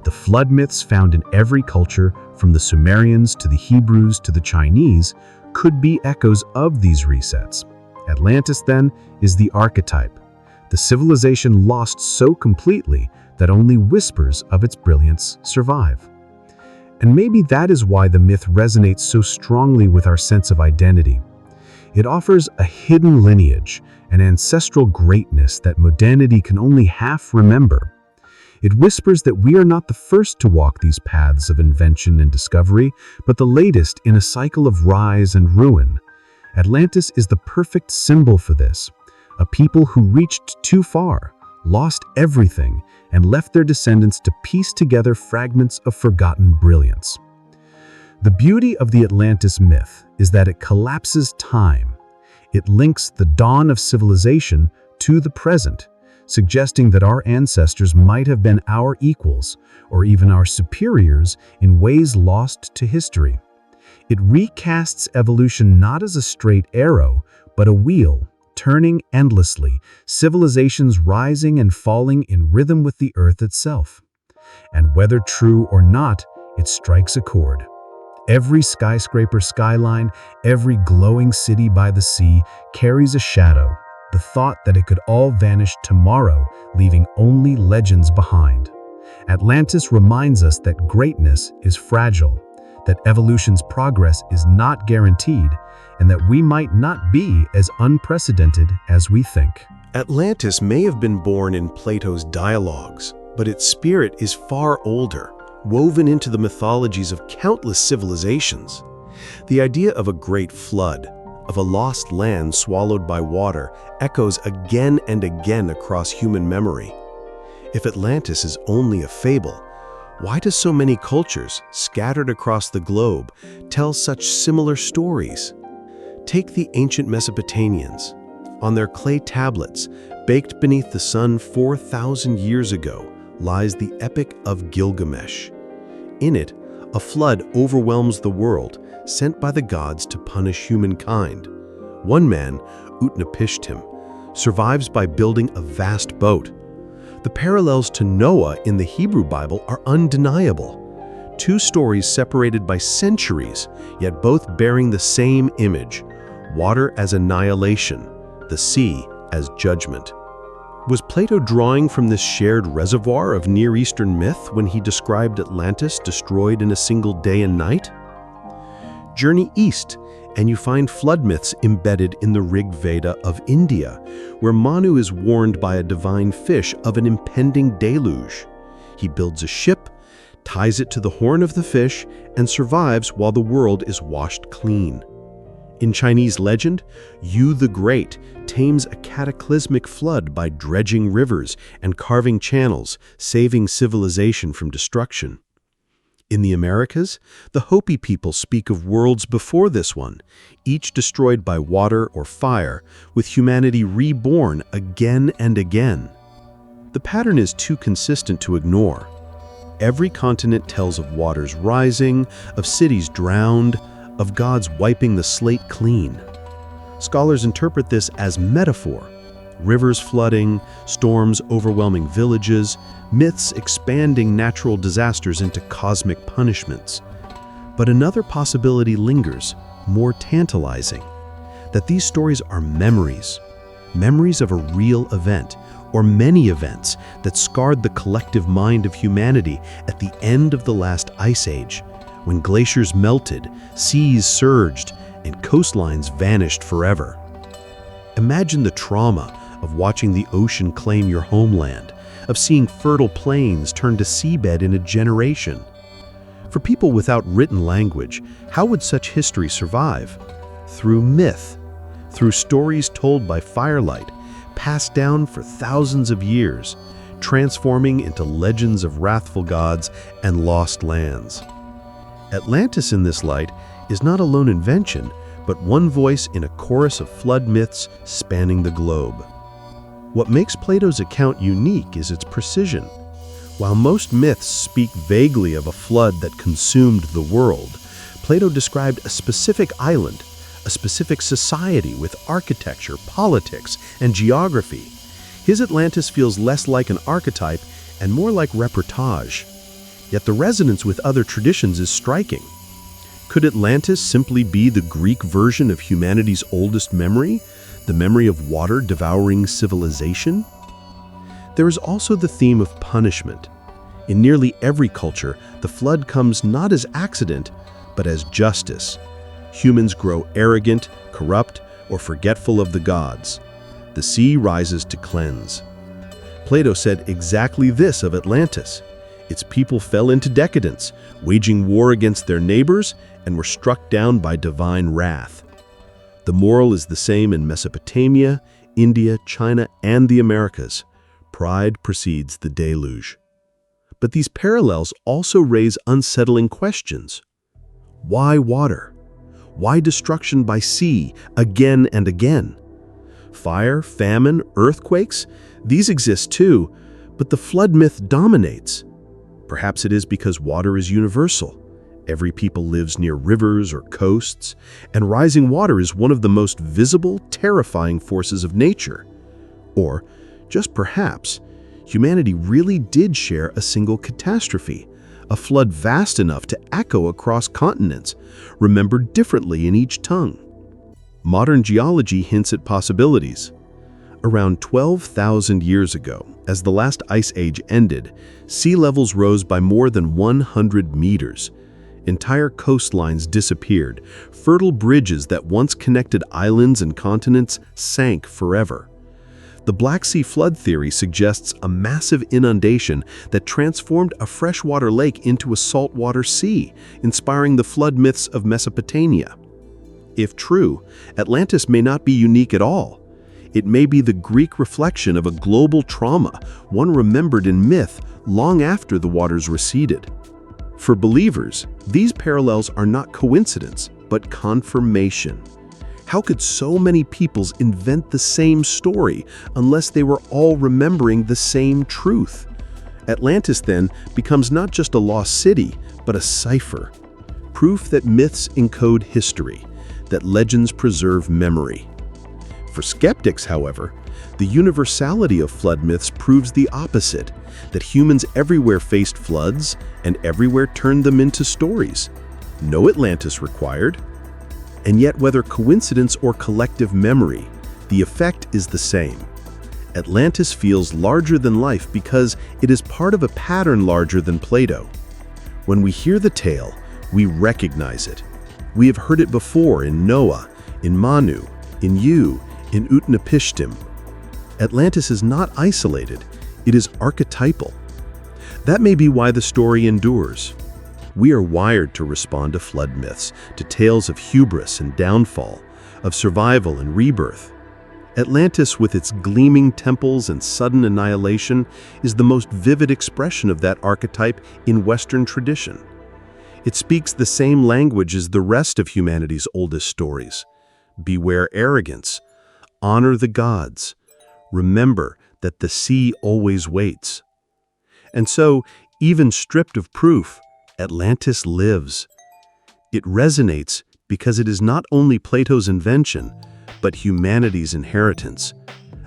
The flood myths found in every culture, from the Sumerians to the Hebrews to the Chinese, could be echoes of these resets. Atlantis, then, is the archetype, the civilization lost so completely that only whispers of its brilliance survive. And maybe that is why the myth resonates so strongly with our sense of identity. It offers a hidden lineage, an ancestral greatness that modernity can only half remember. It whispers that we are not the first to walk these paths of invention and discovery, but the latest in a cycle of rise and ruin. Atlantis is the perfect symbol for this, a people who reached too far, lost everything, and left their descendants to piece together fragments of forgotten brilliance. The beauty of the Atlantis myth is that it collapses time. It links the dawn of civilization to the present, suggesting that our ancestors might have been our equals, or even our superiors, in ways lost to history. It recasts evolution not as a straight arrow, but a wheel, turning endlessly, civilizations rising and falling in rhythm with the earth itself. And whether true or not, it strikes a chord. Every skyscraper skyline, every glowing city by the sea carries a shadow, the thought that it could all vanish tomorrow, leaving only legends behind. Atlantis reminds us that greatness is fragile, that evolution's progress is not guaranteed, and that we might not be as unprecedented as we think. Atlantis may have been born in Plato's dialogues, but its spirit is far older, woven into the mythologies of countless civilizations. The idea of a great flood, of a lost land swallowed by water, echoes again and again across human memory. If Atlantis is only a fable, why do so many cultures, scattered across the globe, tell such similar stories? Take the ancient Mesopotamians. On their clay tablets, baked beneath the sun 4,000 years ago, lies the Epic of Gilgamesh. In it, a flood overwhelms the world, sent by the gods to punish humankind. One man, Utnapishtim, survives by building a vast boat. The parallels to Noah in the Hebrew Bible are undeniable. Two stories separated by centuries, yet both bearing the same image: water as annihilation, the sea as judgment. Was Plato drawing from this shared reservoir of Near Eastern myth when he described Atlantis destroyed in a single day and night? Journey east, and you find flood myths embedded in the Rig Veda of India, where Manu is warned by a divine fish of an impending deluge. He builds a ship, ties it to the horn of the fish, and survives while the world is washed clean. In Chinese legend, Yu the Great tames a cataclysmic flood by dredging rivers and carving channels, saving civilization from destruction. In the Americas, the Hopi people speak of worlds before this one, each destroyed by water or fire, with humanity reborn again and again. The pattern is too consistent to ignore. Every continent tells of waters rising, of cities drowned, of gods wiping the slate clean. Scholars interpret this as metaphor. Rivers flooding, storms overwhelming villages, myths expanding natural disasters into cosmic punishments. But another possibility lingers, more tantalizing, that these stories are memories of a real event, or many events that scarred the collective mind of humanity at the end of the last ice age, when glaciers melted, seas surged, and coastlines vanished forever. Imagine the trauma of watching the ocean claim your homeland, of seeing fertile plains turn to seabed in a generation. For people without written language, how would such history survive? Through myth, through stories told by firelight, passed down for thousands of years, transforming into legends of wrathful gods and lost lands. Atlantis in this light is not a lone invention, but one voice in a chorus of flood myths spanning the globe. What makes Plato's account unique is its precision. While most myths speak vaguely of a flood that consumed the world, Plato described a specific island, a specific society with architecture, politics, and geography. His Atlantis feels less like an archetype and more like reportage. Yet the resonance with other traditions is striking. Could Atlantis simply be the Greek version of humanity's oldest memory, the memory of water devouring civilization? There is also the theme of punishment. In nearly every culture, the flood comes not as accident, but as justice. Humans grow arrogant, corrupt, or forgetful of the gods. The sea rises to cleanse. Plato said exactly this of Atlantis. Its people fell into decadence, waging war against their neighbors, and were struck down by divine wrath. The moral is the same in Mesopotamia, India, China, and the Americas. Pride precedes the deluge. But these parallels also raise unsettling questions. Why water? Why destruction by sea again and again? Fire, famine, earthquakes, these exist too, but the flood myth dominates. Perhaps it is because water is universal. Every people lives near rivers or coasts, and rising water is one of the most visible, terrifying forces of nature. Or, just perhaps, humanity really did share a single catastrophe, a flood vast enough to echo across continents, remembered differently in each tongue. Modern geology hints at possibilities. Around 12,000 years ago, as the last ice age ended, sea levels rose by more than 100 meters. Entire coastlines disappeared. Fertile bridges that once connected islands and continents sank forever. The Black Sea flood theory suggests a massive inundation that transformed a freshwater lake into a saltwater sea, inspiring the flood myths of Mesopotamia. If true, Atlantis may not be unique at all. It may be the Greek reflection of a global trauma, one remembered in myth long after the waters receded. For believers, these parallels are not coincidence, but confirmation. How could so many peoples invent the same story unless they were all remembering the same truth? Atlantis then becomes not just a lost city, but a cipher. Proof that myths encode history, that legends preserve memory. For skeptics, however, the universality of flood myths proves the opposite, that humans everywhere faced floods and everywhere turned them into stories. No Atlantis required. And yet, whether coincidence or collective memory, the effect is the same. Atlantis feels larger than life because it is part of a pattern larger than Plato. When we hear the tale, we recognize it. We have heard it before in Noah, in Manu, in Yu, in Utnapishtim. Atlantis is not isolated, it is archetypal. That may be why the story endures. We are wired to respond to flood myths, to tales of hubris and downfall, of survival and rebirth. Atlantis, with its gleaming temples and sudden annihilation, is the most vivid expression of that archetype in Western tradition. It speaks the same language as the rest of humanity's oldest stories. Beware arrogance. Honor the gods. Remember that the sea always waits. And so, even stripped of proof, Atlantis lives. It resonates because it is not only Plato's invention, but humanity's inheritance,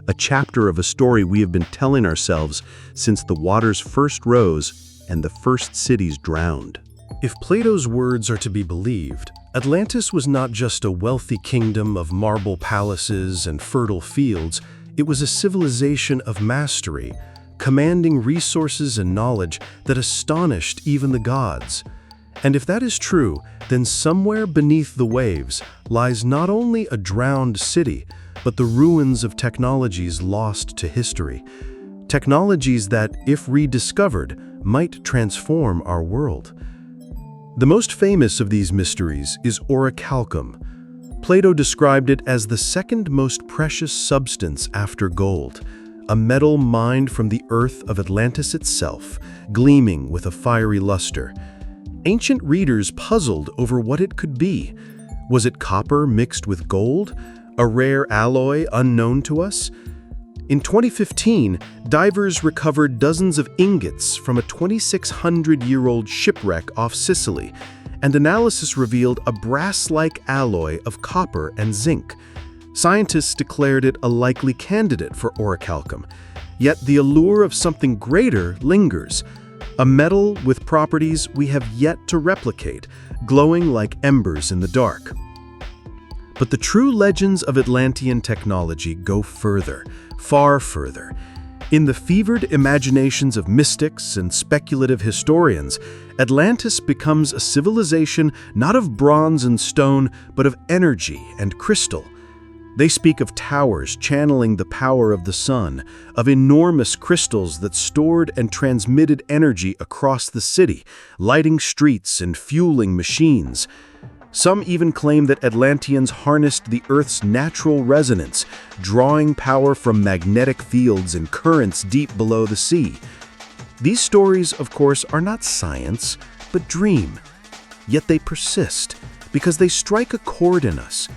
a chapter of a story we have been telling ourselves since the waters first rose and the first cities drowned. If Plato's words are to be believed, Atlantis was not just a wealthy kingdom of marble palaces and fertile fields, it was a civilization of mastery, commanding resources and knowledge that astonished even the gods. And if that is true, then somewhere beneath the waves lies not only a drowned city, but the ruins of technologies lost to history. Technologies that, if rediscovered, might transform our world. The most famous of these mysteries is orichalcum. Plato described it as the second most precious substance after gold, a metal mined from the earth of Atlantis itself, gleaming with a fiery luster. Ancient readers puzzled over what it could be. Was it copper mixed with gold? A rare alloy unknown to us? In 2015, divers recovered dozens of ingots from a 2,600-year-old shipwreck off Sicily, and analysis revealed a brass-like alloy of copper and zinc. Scientists declared it a likely candidate for orichalcum, yet the allure of something greater lingers. A metal with properties we have yet to replicate, glowing like embers in the dark. But the true legends of Atlantean technology go further, far further. In the fevered imaginations of mystics and speculative historians, Atlantis becomes a civilization not of bronze and stone, but of energy and crystal. They speak of towers channeling the power of the sun, of enormous crystals that stored and transmitted energy across the city, lighting streets and fueling machines. Some even claim that Atlanteans harnessed the Earth's natural resonance, drawing power from magnetic fields and currents deep below the sea. These stories, of course, are not science, but dream. Yet they persist, because they strike a chord in us.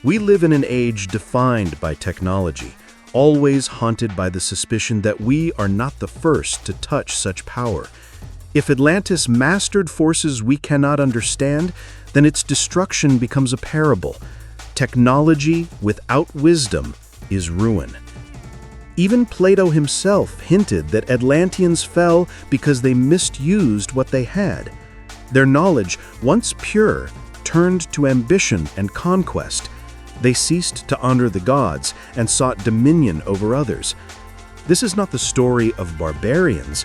We live in an age defined by technology, always haunted by the suspicion that we are not the first to touch such power. If Atlantis mastered forces we cannot understand, then its destruction becomes a parable. Technology without wisdom is ruin. Even Plato himself hinted that Atlanteans fell because they misused what they had. Their knowledge, once pure, turned to ambition and conquest. They ceased to honor the gods and sought dominion over others. This is not the story of barbarians.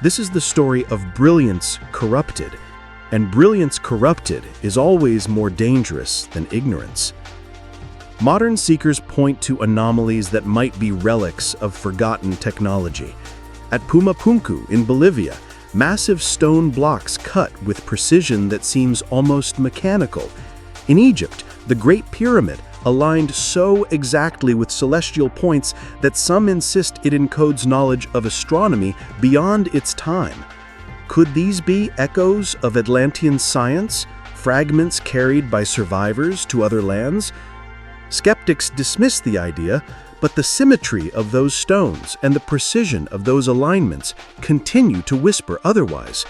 This is the story of brilliance corrupted. And brilliance corrupted is always more dangerous than ignorance. Modern seekers point to anomalies that might be relics of forgotten technology. At Pumapunku in Bolivia, massive stone blocks cut with precision that seems almost mechanical. In Egypt, the Great Pyramid aligned so exactly with celestial points that some insist it encodes knowledge of astronomy beyond its time. Could these be echoes of Atlantean science, fragments carried by survivors to other lands? Skeptics dismiss the idea, but the symmetry of those stones and the precision of those alignments continue to whisper otherwise.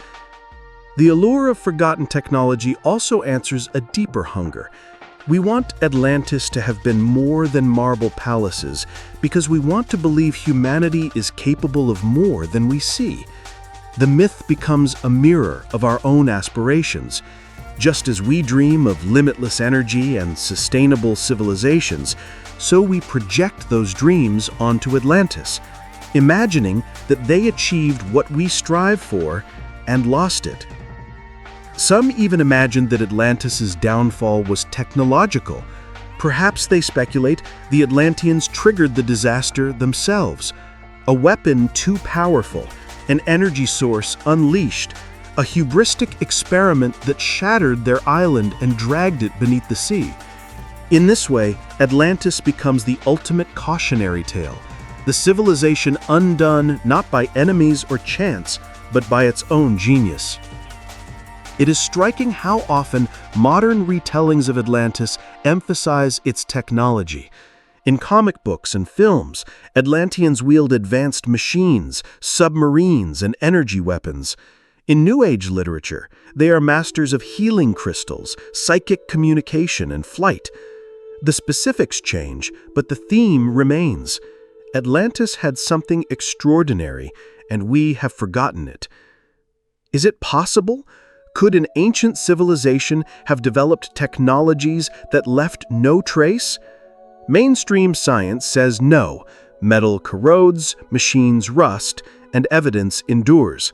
The allure of forgotten technology also answers a deeper hunger. We want Atlantis to have been more than marble palaces because we want to believe humanity is capable of more than we see. The myth becomes a mirror of our own aspirations. Just as we dream of limitless energy and sustainable civilizations, so we project those dreams onto Atlantis, imagining that they achieved what we strive for and lost it. Some even imagined that Atlantis' downfall was technological. Perhaps, they speculate, the Atlanteans triggered the disaster themselves. A weapon too powerful, an energy source unleashed, a hubristic experiment that shattered their island and dragged it beneath the sea. In this way, Atlantis becomes the ultimate cautionary tale, the civilization undone not by enemies or chance, but by its own genius. It is striking how often modern retellings of Atlantis emphasize its technology. In comic books and films, Atlanteans wield advanced machines, submarines, and energy weapons. In New Age literature, they are masters of healing crystals, psychic communication, and flight. The specifics change, but the theme remains. Atlantis had something extraordinary, and we have forgotten it. Is it possible? Could an ancient civilization have developed technologies that left no trace? Mainstream science says no. Metal corrodes, machines rust, and evidence endures.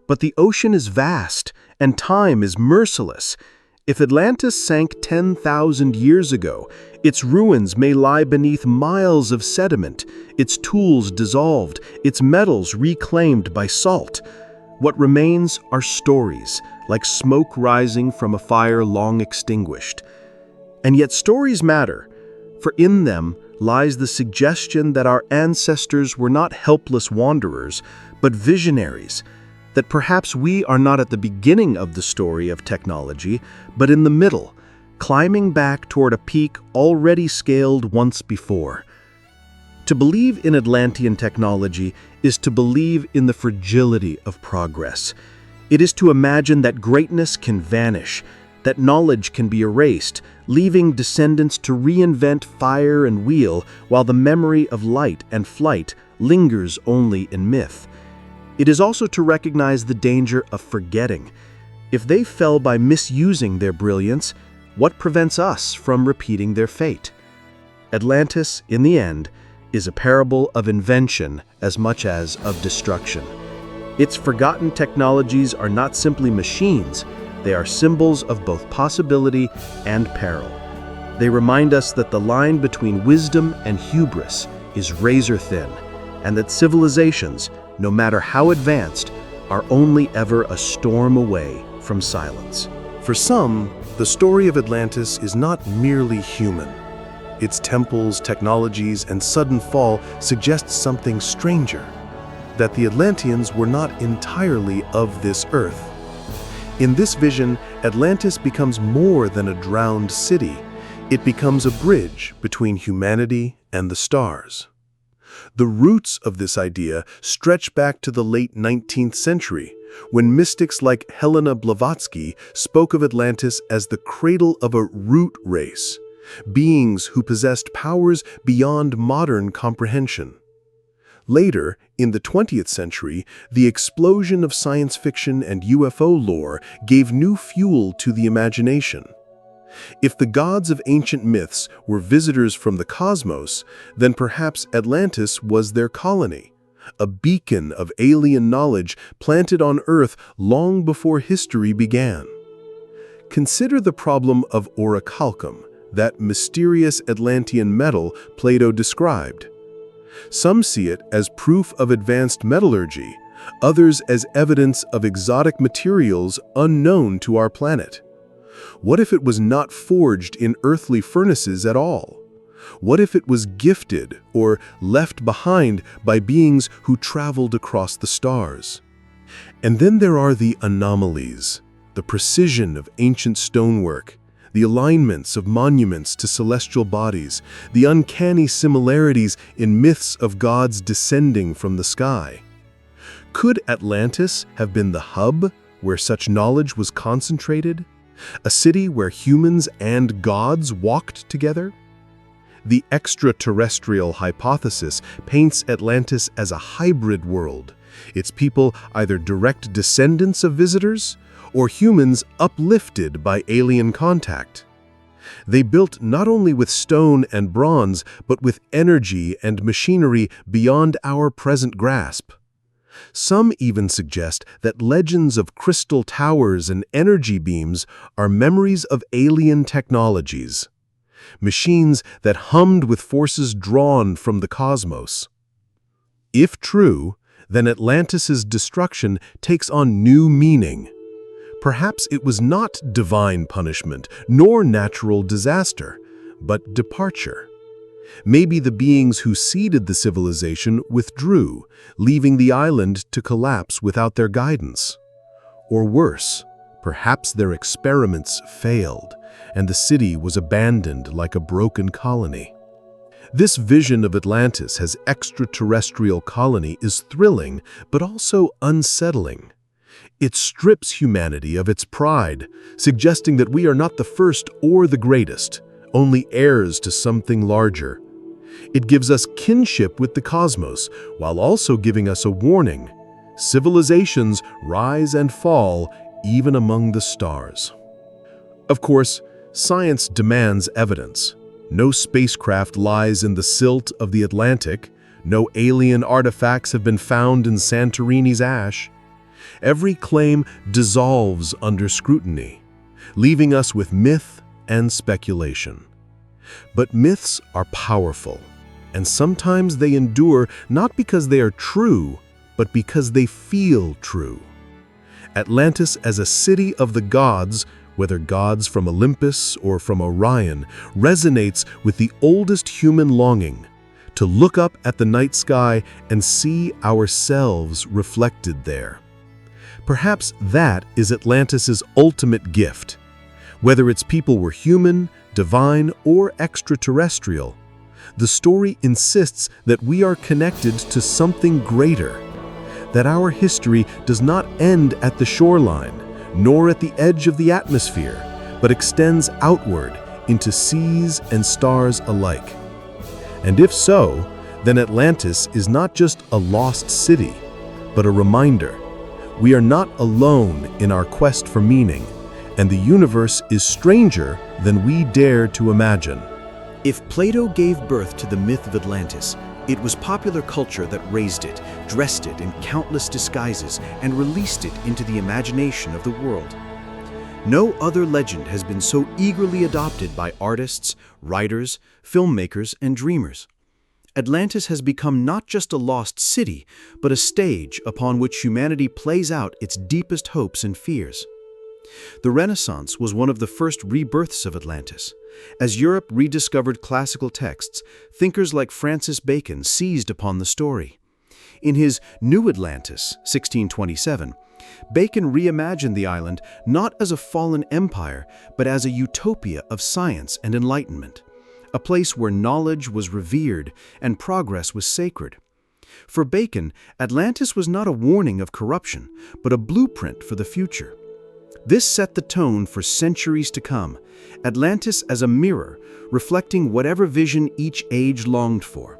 But the ocean is vast, and time is merciless. If Atlantis sank 10,000 years ago, its ruins may lie beneath miles of sediment, its tools dissolved, its metals reclaimed by salt. What remains are stories, like smoke rising from a fire long extinguished. And yet stories matter, for in them lies the suggestion that our ancestors were not helpless wanderers, but visionaries, that perhaps we are not at the beginning of the story of technology, but in the middle, climbing back toward a peak already scaled once before. To believe in Atlantean technology is to believe in the fragility of progress. It is to imagine that greatness can vanish, that knowledge can be erased, leaving descendants to reinvent fire and wheel while the memory of light and flight lingers only in myth. It is also to recognize the danger of forgetting. If they fell by misusing their brilliance, what prevents us from repeating their fate? Atlantis, in the end, is a parable of invention as much as of destruction. Its forgotten technologies are not simply machines, they are symbols of both possibility and peril. They remind us that the line between wisdom and hubris is razor thin, and that civilizations, no matter how advanced, are only ever a storm away from silence. For some, the story of Atlantis is not merely human. Its temples, technologies, and sudden fall suggest something stranger, that the Atlanteans were not entirely of this earth. In this vision, Atlantis becomes more than a drowned city. It becomes a bridge between humanity and the stars. The roots of this idea stretch back to the late 19th century, when mystics like Helena Blavatsky spoke of Atlantis as the cradle of a root race, beings who possessed powers beyond modern comprehension. Later, in the 20th century, the explosion of science fiction and UFO lore gave new fuel to the imagination. If the gods of ancient myths were visitors from the cosmos, then perhaps Atlantis was their colony, a beacon of alien knowledge planted on Earth long before history began. Consider the problem of orichalcum, that mysterious Atlantean metal Plato described. Some see it as proof of advanced metallurgy, others as evidence of exotic materials unknown to our planet. What if it was not forged in earthly furnaces at all? What if it was gifted or left behind by beings who traveled across the stars? And then there are the anomalies, the precision of ancient stonework, the alignments of monuments to celestial bodies, the uncanny similarities in myths of gods descending from the sky. Could Atlantis have been the hub where such knowledge was concentrated? A city where humans and gods walked together? The extraterrestrial hypothesis paints Atlantis as a hybrid world, its people either direct descendants of visitors or humans uplifted by alien contact. They built not only with stone and bronze, but with energy and machinery beyond our present grasp. Some even suggest that legends of crystal towers and energy beams are memories of alien technologies, machines that hummed with forces drawn from the cosmos. If true, then Atlantis's destruction takes on new meaning. Perhaps it was not divine punishment nor natural disaster, but departure. Maybe the beings who seeded the civilization withdrew, leaving the island to collapse without their guidance. Or worse, perhaps their experiments failed, and the city was abandoned like a broken colony. This vision of Atlantis as extraterrestrial colony is thrilling, but also unsettling. It strips humanity of its pride, suggesting that we are not the first or the greatest, only heirs to something larger. It gives us kinship with the cosmos, while also giving us a warning. Civilizations rise and fall, even among the stars. Of course, science demands evidence. No spacecraft lies in the silt of the Atlantic. No alien artifacts have been found in Santorini's ash. Every claim dissolves under scrutiny, leaving us with myth and speculation. But myths are powerful, and sometimes they endure not because they are true, but because they feel true. Atlantis as a city of the gods, whether gods from Olympus or from Orion, resonates with the oldest human longing, to look up at the night sky and see ourselves reflected there. Perhaps that is Atlantis's ultimate gift. Whether its people were human, divine, or extraterrestrial, the story insists that we are connected to something greater, that our history does not end at the shoreline, nor at the edge of the atmosphere, but extends outward into seas and stars alike. And if so, then Atlantis is not just a lost city, but a reminder. We are not alone in our quest for meaning, and the universe is stranger than we dare to imagine. If Plato gave birth to the myth of Atlantis, it was popular culture that raised it, dressed it in countless disguises, and released it into the imagination of the world. No other legend has been so eagerly adopted by artists, writers, filmmakers, and dreamers. Atlantis has become not just a lost city, but a stage upon which humanity plays out its deepest hopes and fears. The Renaissance was one of the first rebirths of Atlantis. As Europe rediscovered classical texts, thinkers like Francis Bacon seized upon the story. In his New Atlantis, 1627, Bacon reimagined the island not as a fallen empire, but as a utopia of science and enlightenment, a place where knowledge was revered and progress was sacred. For Bacon, Atlantis was not a warning of corruption, but a blueprint for the future. This set the tone for centuries to come, Atlantis as a mirror, reflecting whatever vision each age longed for.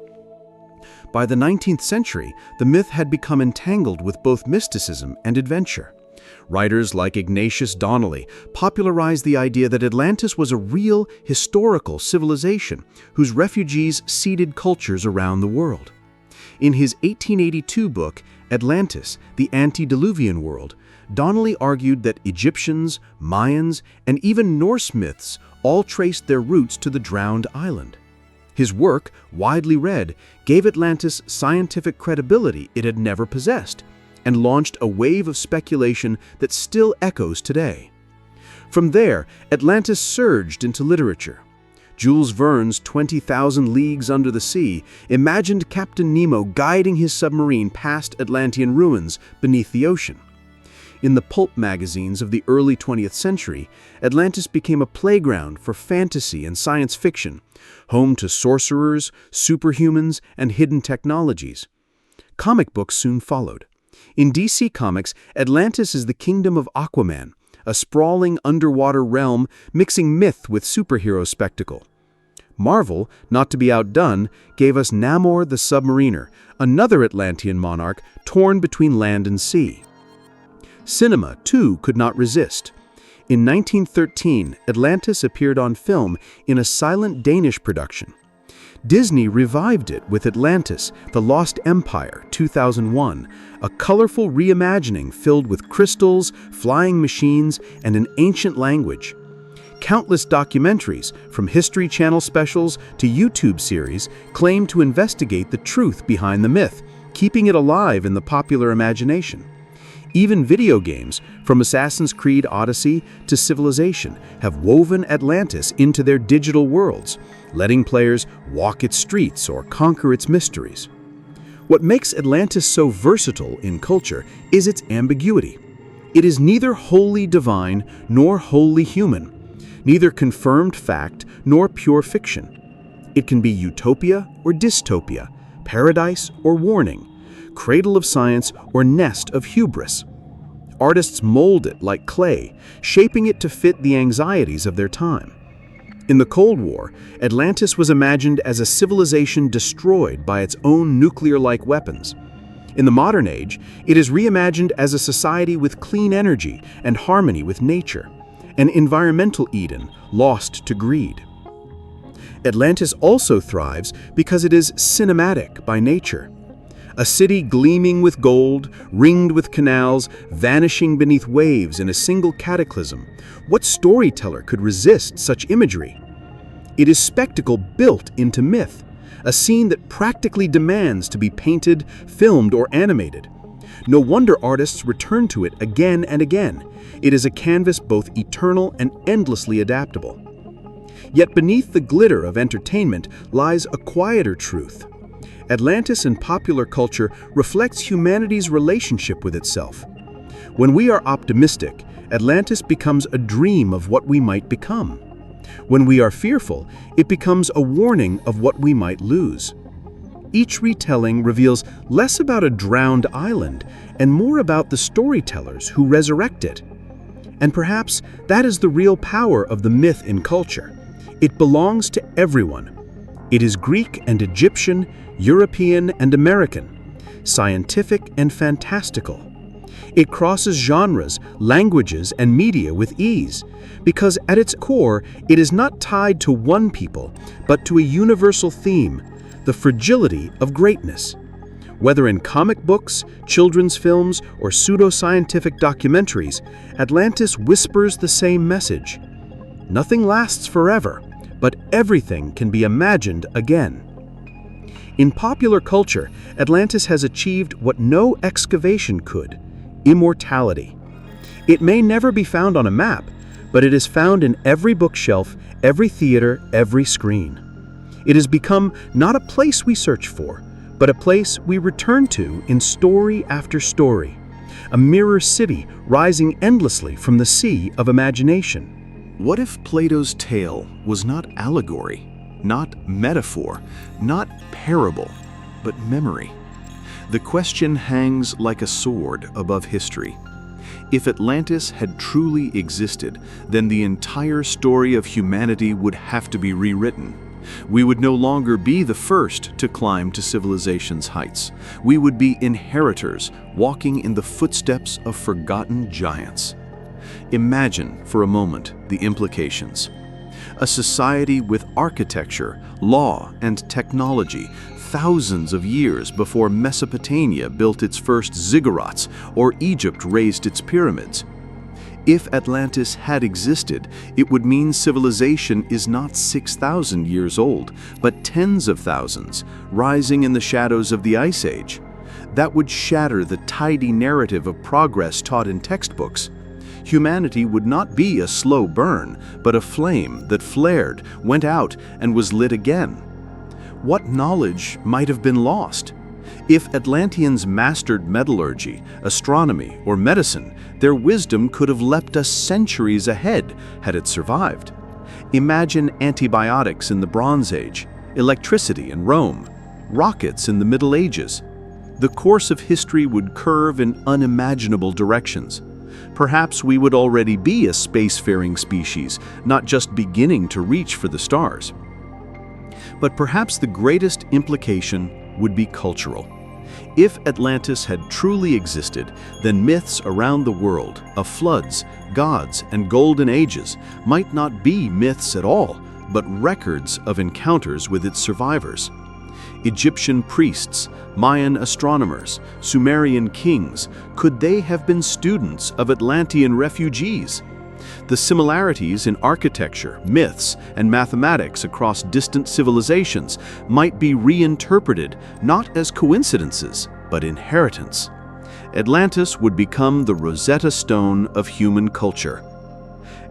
By the 19th century, the myth had become entangled with both mysticism and adventure. Writers like Ignatius Donnelly popularized the idea that Atlantis was a real, historical civilization whose refugees seeded cultures around the world. In his 1882 book, Atlantis, the Antediluvian World, Donnelly argued that Egyptians, Mayans, and even Norse myths all traced their roots to the drowned island. His work, widely read, gave Atlantis scientific credibility it had never possessed, and launched a wave of speculation that still echoes today. From there, Atlantis surged into literature. Jules Verne's 20,000 Leagues Under the Sea imagined Captain Nemo guiding his submarine past Atlantean ruins beneath the ocean. In the pulp magazines of the early 20th century, Atlantis became a playground for fantasy and science fiction, home to sorcerers, superhumans, and hidden technologies. Comic books soon followed. In DC Comics, Atlantis is the kingdom of Aquaman, a sprawling underwater realm mixing myth with superhero spectacle. Marvel, not to be outdone, gave us Namor the Submariner, another Atlantean monarch torn between land and sea. Cinema, too, could not resist. In 1913, Atlantis appeared on film in a silent Danish production. Disney revived it with Atlantis, The Lost Empire, 2001, a colorful reimagining filled with crystals, flying machines, and an ancient language. Countless documentaries, from History Channel specials to YouTube series, claim to investigate the truth behind the myth, keeping it alive in the popular imagination. Even video games, from Assassin's Creed Odyssey to Civilization, have woven Atlantis into their digital worlds, letting players walk its streets or conquer its mysteries. What makes Atlantis so versatile in culture is its ambiguity. It is neither wholly divine nor wholly human, neither confirmed fact nor pure fiction. It can be utopia or dystopia, paradise or warning, cradle of science or nest of hubris. Artists mold it like clay, shaping it to fit the anxieties of their time. In the Cold War, Atlantis was imagined as a civilization destroyed by its own nuclear-like weapons. In the modern age, it is reimagined as a society with clean energy and harmony with nature, an environmental Eden lost to greed. Atlantis also thrives because it is cinematic by nature. A city gleaming with gold, ringed with canals, vanishing beneath waves in a single cataclysm. What storyteller could resist such imagery? It is spectacle built into myth, a scene that practically demands to be painted, filmed, or animated. No wonder artists return to it again and again. It is a canvas both eternal and endlessly adaptable. Yet beneath the glitter of entertainment lies a quieter truth. Atlantis in popular culture reflects humanity's relationship with itself. When we are optimistic, Atlantis becomes a dream of what we might become. When we are fearful, it becomes a warning of what we might lose. Each retelling reveals less about a drowned island and more about the storytellers who resurrect it. And perhaps that is the real power of the myth in culture. It belongs to everyone. It is Greek and Egyptian, European and American, scientific and fantastical. It crosses genres, languages, and media with ease, because at its core, it is not tied to one people, but to a universal theme, the fragility of greatness. Whether in comic books, children's films, or pseudoscientific documentaries, Atlantis whispers the same message. Nothing lasts forever, but everything can be imagined again. In popular culture, Atlantis has achieved what no excavation could: immortality. It may never be found on a map, but it is found in every bookshelf, every theater, every screen. It has become not a place we search for, but a place we return to in story after story, a mirror city rising endlessly from the sea of imagination. What if Plato's tale was not allegory, not metaphor, not parable, but memory? The question hangs like a sword above history. If Atlantis had truly existed, then the entire story of humanity would have to be rewritten. We would no longer be the first to climb to civilization's heights. We would be inheritors, walking in the footsteps of forgotten giants. Imagine for a moment the implications. A society with architecture, law, and technology thousands of years before Mesopotamia built its first ziggurats or Egypt raised its pyramids. If Atlantis had existed, it would mean civilization is not 6,000 years old, but tens of thousands, rising in the shadows of the Ice Age. That would shatter the tidy narrative of progress taught in textbooks. Humanity would not be a slow burn, but a flame that flared, went out, and was lit again. What knowledge might have been lost? If Atlanteans mastered metallurgy, astronomy, or medicine, their wisdom could have leapt us centuries ahead had it survived. Imagine antibiotics in the Bronze Age, electricity in Rome, rockets in the Middle Ages. The course of history would curve in unimaginable directions. Perhaps we would already be a spacefaring species, not just beginning to reach for the stars. But perhaps the greatest implication would be cultural. If Atlantis had truly existed, then myths around the world of floods, gods, and golden ages might not be myths at all, but records of encounters with its survivors. Egyptian priests, Mayan astronomers, Sumerian kings, could they have been students of Atlantean refugees? The similarities in architecture, myths, and mathematics across distant civilizations might be reinterpreted not as coincidences, but inheritance. Atlantis would become the Rosetta Stone of human culture.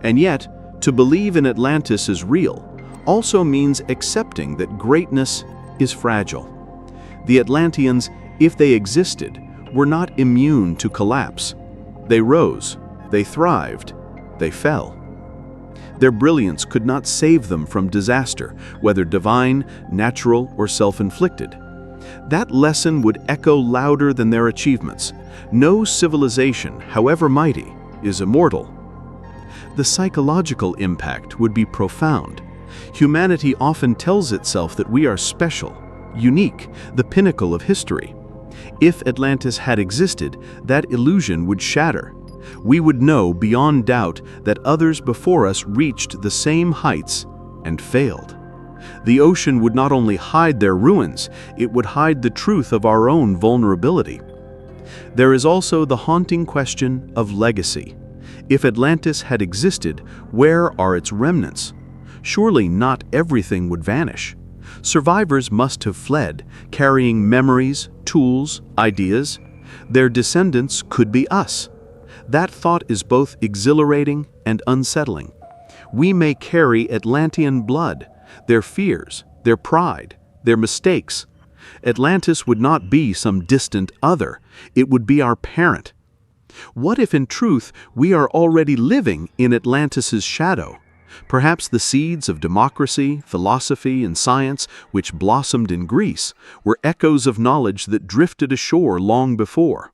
And yet, to believe in Atlantis as real also means accepting that greatness is fragile. The Atlanteans, if they existed, were not immune to collapse. They rose, they thrived, they fell. Their brilliance could not save them from disaster, whether divine, natural, or self-inflicted. That lesson would echo louder than their achievements. No civilization, however mighty, is immortal. The psychological impact would be profound. Humanity often tells itself that we are special, unique, the pinnacle of history. If Atlantis had existed, that illusion would shatter. We would know beyond doubt that others before us reached the same heights and failed. The ocean would not only hide their ruins, it would hide the truth of our own vulnerability. There is also the haunting question of legacy. If Atlantis had existed, where are its remnants? Surely not everything would vanish. Survivors must have fled, carrying memories, tools, ideas. Their descendants could be us. That thought is both exhilarating and unsettling. We may carry Atlantean blood, their fears, their pride, their mistakes. Atlantis would not be some distant other. It would be our parent. What if in truth we are already living in Atlantis's shadow? Perhaps the seeds of democracy, philosophy, and science which blossomed in Greece were echoes of knowledge that drifted ashore long before.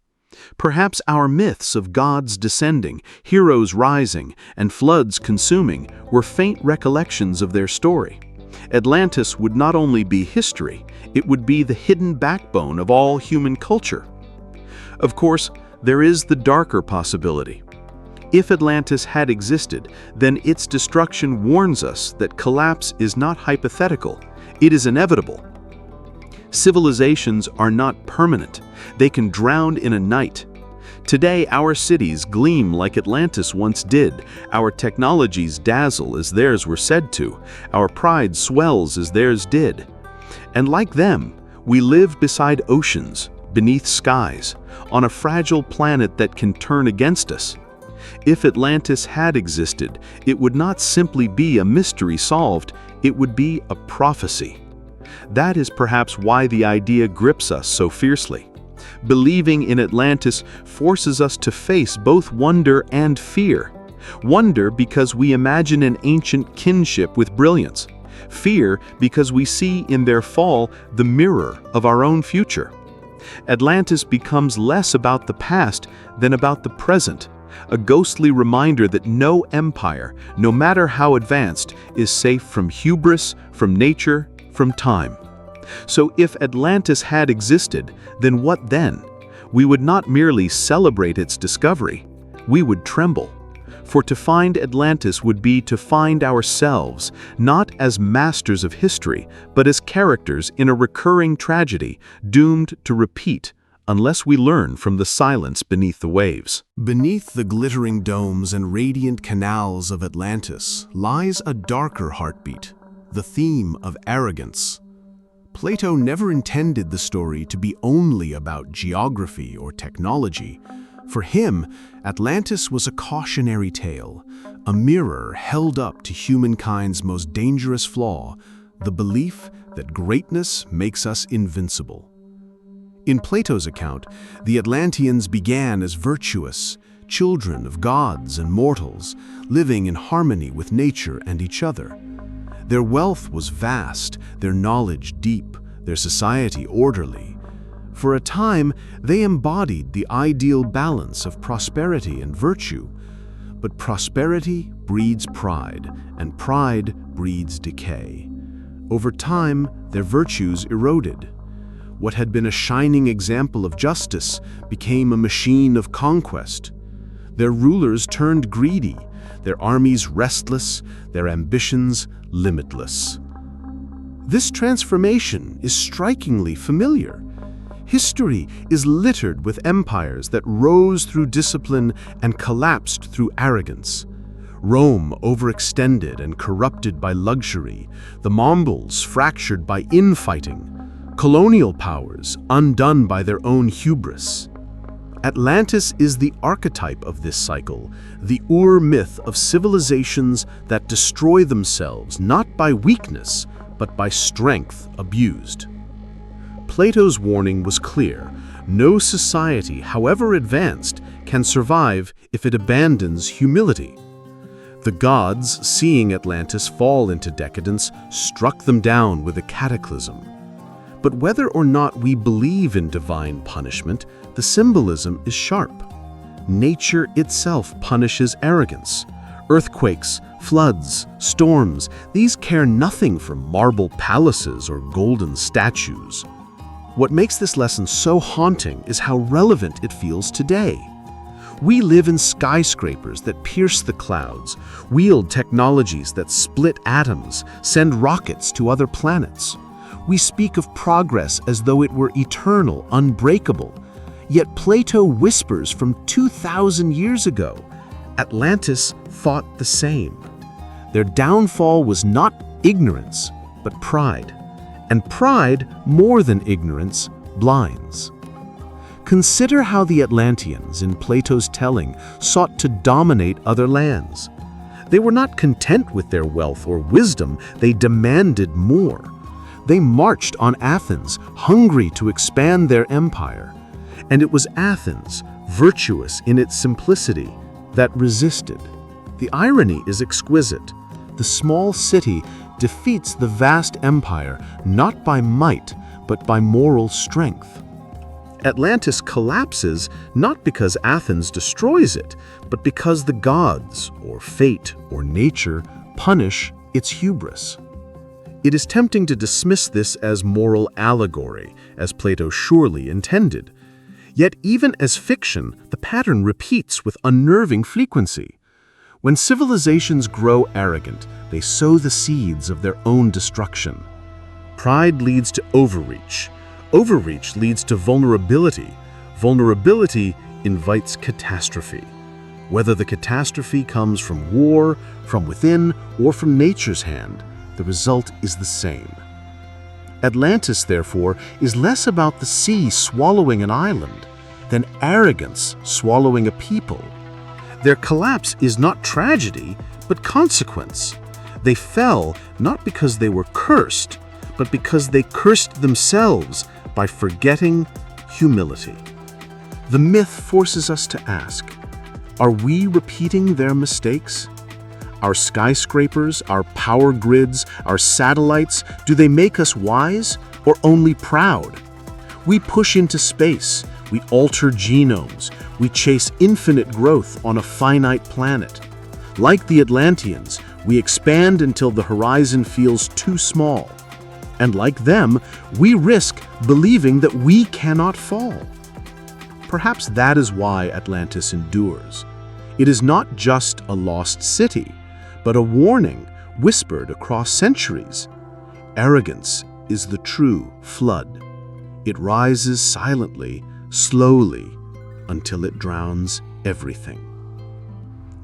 Perhaps our myths of gods descending, heroes rising, and floods consuming were faint recollections of their story. Atlantis would not only be history, it would be the hidden backbone of all human culture. Of course, there is the darker possibility. If Atlantis had existed, then its destruction warns us that collapse is not hypothetical, it is inevitable. Civilizations are not permanent. They can drown in a night. Today, our cities gleam like Atlantis once did. Our technologies dazzle as theirs were said to. Our pride swells as theirs did. And like them, we live beside oceans, beneath skies, on a fragile planet that can turn against us. If Atlantis had existed, it would not simply be a mystery solved, it would be a prophecy. That is perhaps why the idea grips us so fiercely. Believing in Atlantis forces us to face both wonder and fear. Wonder because we imagine an ancient kinship with brilliance. Fear because we see in their fall the mirror of our own future. Atlantis becomes less about the past than about the present, a ghostly reminder that no empire, no matter how advanced, is safe from hubris, from nature, from time. So if Atlantis had existed, then what then? We would not merely celebrate its discovery, we would tremble. For to find Atlantis would be to find ourselves, not as masters of history, but as characters in a recurring tragedy, doomed to repeat, unless we learn from the silence beneath the waves. Beneath the glittering domes and radiant canals of Atlantis lies a darker heartbeat, the theme of arrogance. Plato never intended the story to be only about geography or technology. For him, Atlantis was a cautionary tale, a mirror held up to humankind's most dangerous flaw, the belief that greatness makes us invincible. In Plato's account, the Atlanteans began as virtuous, children of gods and mortals, living in harmony with nature and each other. Their wealth was vast, their knowledge deep, their society orderly. For a time, they embodied the ideal balance of prosperity and virtue. But prosperity breeds pride, and pride breeds decay. Over time, their virtues eroded. What had been a shining example of justice became a machine of conquest. Their rulers turned greedy, their armies restless, their ambitions limitless. This transformation is strikingly familiar. History is littered with empires that rose through discipline and collapsed through arrogance. Rome overextended and corrupted by luxury, the Mongols fractured by infighting, colonial powers undone by their own hubris. Atlantis is the archetype of this cycle, the myth of civilizations that destroy themselves not by weakness, but by strength abused. Plato's warning was clear: no society, however advanced, can survive if it abandons humility. The gods, seeing Atlantis fall into decadence, struck them down with a cataclysm. But whether or not we believe in divine punishment, the symbolism is sharp. Nature itself punishes arrogance. Earthquakes, floods, storms, these care nothing for marble palaces or golden statues. What makes this lesson so haunting is how relevant it feels today. We live in skyscrapers that pierce the clouds, wield technologies that split atoms, send rockets to other planets. We speak of progress as though it were eternal, unbreakable. Yet Plato whispers from 2,000 years ago, Atlantis thought the same. Their downfall was not ignorance, but pride. And pride, more than ignorance, blinds. Consider how the Atlanteans, in Plato's telling, sought to dominate other lands. They were not content with their wealth or wisdom, they demanded more. They marched on Athens, hungry to expand their empire. And it was Athens, virtuous in its simplicity, that resisted. The irony is exquisite. The small city defeats the vast empire not by might, but by moral strength. Atlantis collapses not because Athens destroys it, but because the gods, or fate, or nature, punish its hubris. It is tempting to dismiss this as moral allegory, as Plato surely intended. Yet even as fiction, the pattern repeats with unnerving frequency. When civilizations grow arrogant, they sow the seeds of their own destruction. Pride leads to overreach. Overreach leads to vulnerability. Vulnerability invites catastrophe. Whether the catastrophe comes from war, from within, or from nature's hand, the result is the same. Atlantis, therefore, is less about the sea swallowing an island than arrogance swallowing a people. Their collapse is not tragedy, but consequence. They fell not because they were cursed, but because they cursed themselves by forgetting humility. The myth forces us to ask, are we repeating their mistakes? Our skyscrapers, our power grids, our satellites, do they make us wise or only proud? We push into space, we alter genomes, we chase infinite growth on a finite planet. Like the Atlanteans, we expand until the horizon feels too small. And like them, we risk believing that we cannot fall. Perhaps that is why Atlantis endures. It is not just a lost city, but a warning whispered across centuries. Arrogance is the true flood. It rises silently, slowly, until it drowns everything.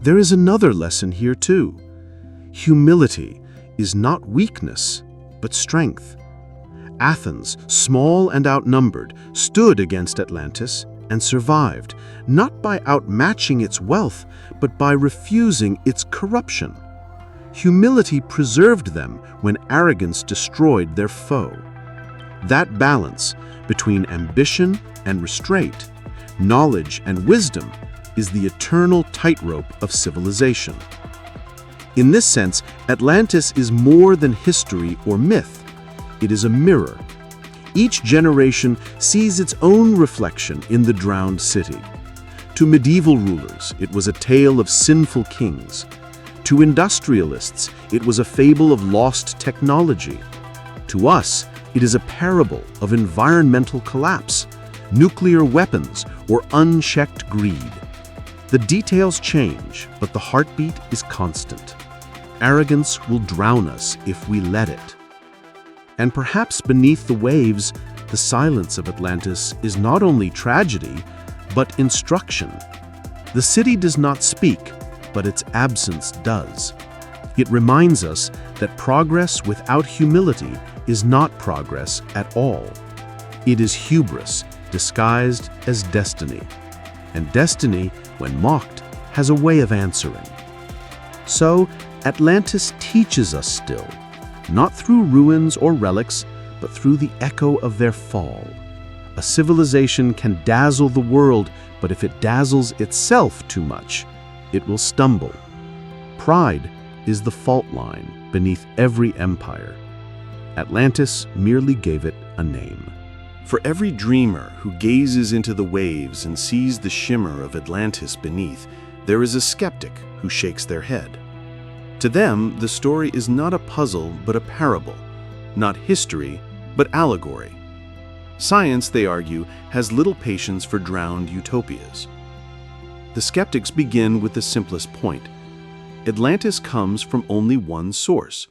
There is another lesson here too. Humility is not weakness, but strength. Athens, small and outnumbered, stood against Atlantis and survived, not by outmatching its wealth, but by refusing its corruption. Humility preserved them when arrogance destroyed their foe. That balance between ambition and restraint, knowledge and wisdom, is the eternal tightrope of civilization. In this sense, Atlantis is more than history or myth. It is a mirror. Each generation sees its own reflection in the drowned city. To medieval rulers, it was a tale of sinful kings. To industrialists, it was a fable of lost technology. To us, it is a parable of environmental collapse, nuclear weapons, or unchecked greed. The details change, but the heartbeat is constant. Arrogance will drown us if we let it. And perhaps beneath the waves, the silence of Atlantis is not only tragedy, but instruction. The city does not speak, but its absence does. It reminds us that progress without humility is not progress at all. It is hubris disguised as destiny. and destiny, when mocked, has a way of answering. So, Atlantis teaches us still, not through ruins or relics, but through the echo of their fall. A civilization can dazzle the world, but if it dazzles itself too much, it will stumble. Pride is the fault line beneath every empire. Atlantis merely gave it a name. For every dreamer who gazes into the waves and sees the shimmer of Atlantis beneath, there is a skeptic who shakes their head. To them, the story is not a puzzle but a parable, not history but allegory. Science, they argue, has little patience for drowned utopias. The skeptics begin with the simplest point. Atlantis comes from only one source.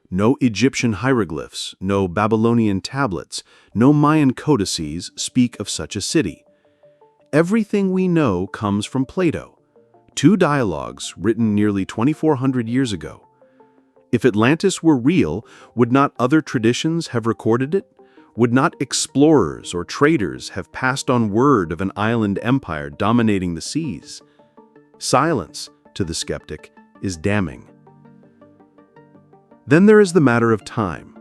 No Egyptian hieroglyphs, no Babylonian tablets, no Mayan codices speak of such a city. Everything we know comes from Plato, 2 dialogues written nearly 2,400 years ago. If Atlantis were real, would not other traditions have recorded it? Would not explorers or traders have passed on word of an island empire dominating the seas? Silence, to the skeptic, is damning. Then there is the matter of time.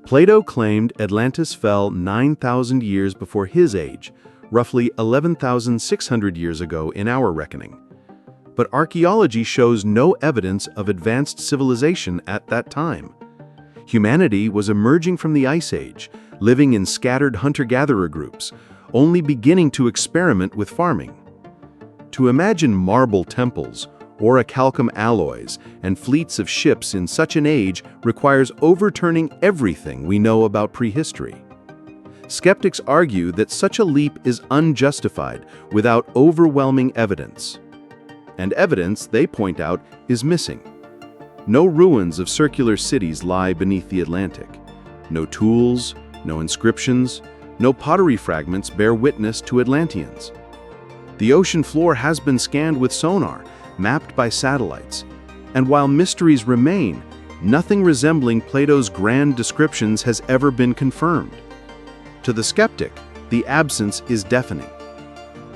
Plato claimed Atlantis fell 9,000 years before his age, roughly 11,600 years ago in our reckoning. But archaeology shows no evidence of advanced civilization at that time. Humanity was emerging from the Ice Age, living in scattered hunter-gatherer groups, only beginning to experiment with farming. To imagine marble temples, orichalcum alloys, and fleets of ships in such an age requires overturning everything we know about prehistory. Skeptics argue that such a leap is unjustified without overwhelming evidence. And evidence, they point out, is missing. No ruins of circular cities lie beneath the Atlantic. No tools, no inscriptions, no pottery fragments bear witness to Atlanteans. The ocean floor has been scanned with sonar, mapped by satellites, and while mysteries remain, nothing resembling Plato's grand descriptions has ever been confirmed. To the skeptic, the absence is deafening.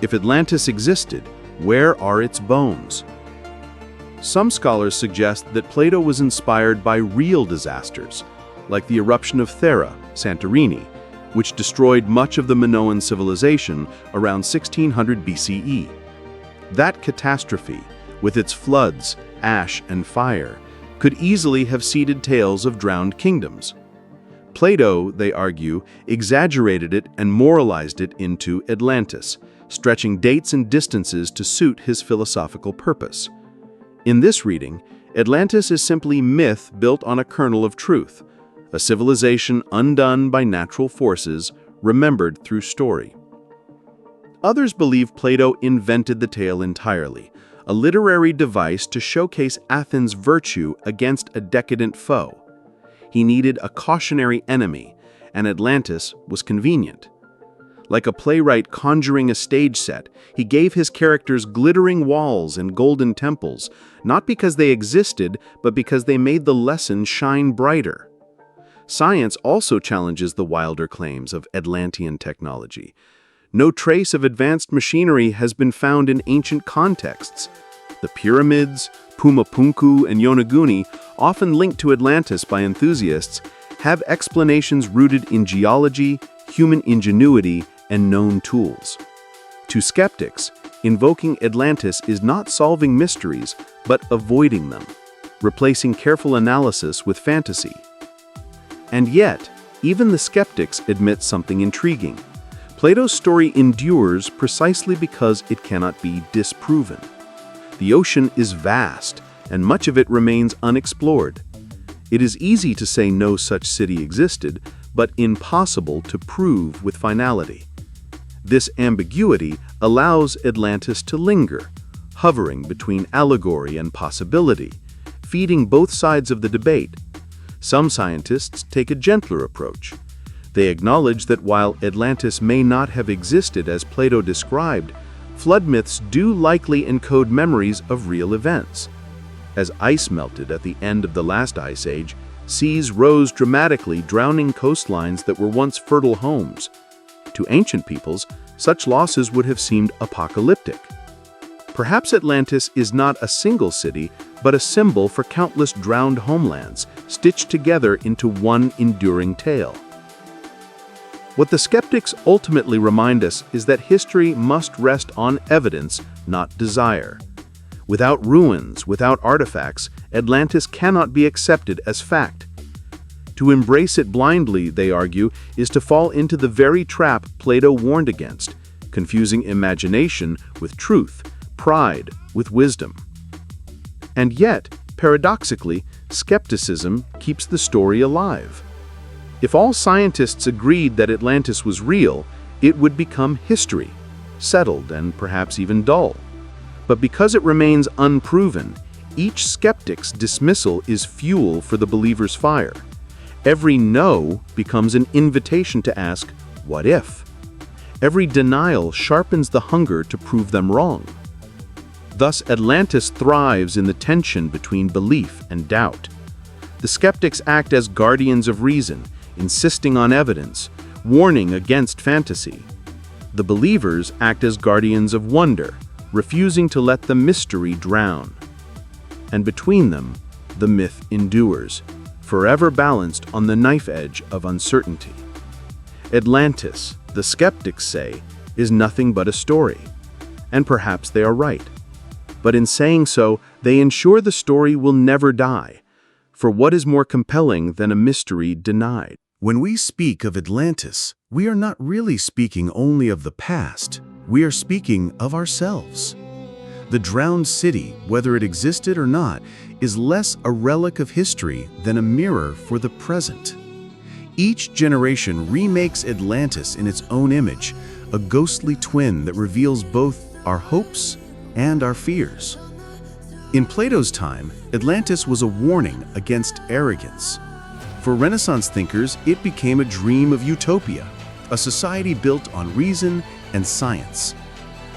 If Atlantis existed, where are its bones? Some scholars suggest that Plato was inspired by real disasters, like the eruption of Thera, Santorini, which destroyed much of the Minoan civilization around 1600 BCE. That catastrophe, with its floods, ash, and fire, could easily have seeded tales of drowned kingdoms. Plato, they argue, exaggerated it and moralized it into Atlantis, stretching dates and distances to suit his philosophical purpose. In this reading, Atlantis is simply myth built on a kernel of truth, a civilization undone by natural forces, remembered through story. Others believe Plato invented the tale entirely, a literary device to showcase Athens' virtue against a decadent foe. He needed a cautionary enemy, and Atlantis was convenient. Like a playwright conjuring a stage set, he gave his characters glittering walls and golden temples, not because they existed, but because they made the lesson shine brighter. Science also challenges the wilder claims of Atlantean technology. No trace of advanced machinery has been found in ancient contexts. The pyramids, Pumapunku, and Yonaguni, often linked to Atlantis by enthusiasts, have explanations rooted in geology, human ingenuity, and known tools. To skeptics, invoking Atlantis is not solving mysteries, but avoiding them, replacing careful analysis with fantasy. And yet, even the skeptics admit something intriguing. Plato's story endures precisely because it cannot be disproven. The ocean is vast, and much of it remains unexplored. It is easy to say no such city existed, but impossible to prove with finality. This ambiguity allows Atlantis to linger, hovering between allegory and possibility, feeding both sides of the debate. Some scientists take a gentler approach. They acknowledge that while Atlantis may not have existed as Plato described, flood myths do likely encode memories of real events. As ice melted at the end of the last ice age, seas rose dramatically, drowning coastlines that were once fertile homes. To ancient peoples, such losses would have seemed apocalyptic. Perhaps Atlantis is not a single city, but a symbol for countless drowned homelands, stitched together into one enduring tale. What the skeptics ultimately remind us is that history must rest on evidence, not desire. Without ruins, without artifacts, Atlantis cannot be accepted as fact. To embrace it blindly, they argue, is to fall into the very trap Plato warned against, confusing imagination with truth, pride with wisdom. And yet, paradoxically, skepticism keeps the story alive. If all scientists agreed that Atlantis was real, it would become history, settled and perhaps even dull. But because it remains unproven, each skeptic's dismissal is fuel for the believer's fire. Every no becomes an invitation to ask, what if? Every denial sharpens the hunger to prove them wrong. Thus, Atlantis thrives in the tension between belief and doubt. The skeptics act as guardians of reason, insisting on evidence, warning against fantasy. The believers act as guardians of wonder, refusing to let the mystery drown. And between them, the myth endures, forever balanced on the knife edge of uncertainty. Atlantis, the skeptics say, is nothing but a story. And perhaps they are right. But in saying so, they ensure the story will never die. For what is more compelling than a mystery denied? When we speak of Atlantis, we are not really speaking only of the past. We are speaking of ourselves. The drowned city, whether it existed or not, is less a relic of history than a mirror for the present. Each generation remakes Atlantis in its own image, a ghostly twin that reveals both our hopes and our fears. In Plato's time, Atlantis was a warning against arrogance. For Renaissance thinkers, it became a dream of utopia, a society built on reason and science.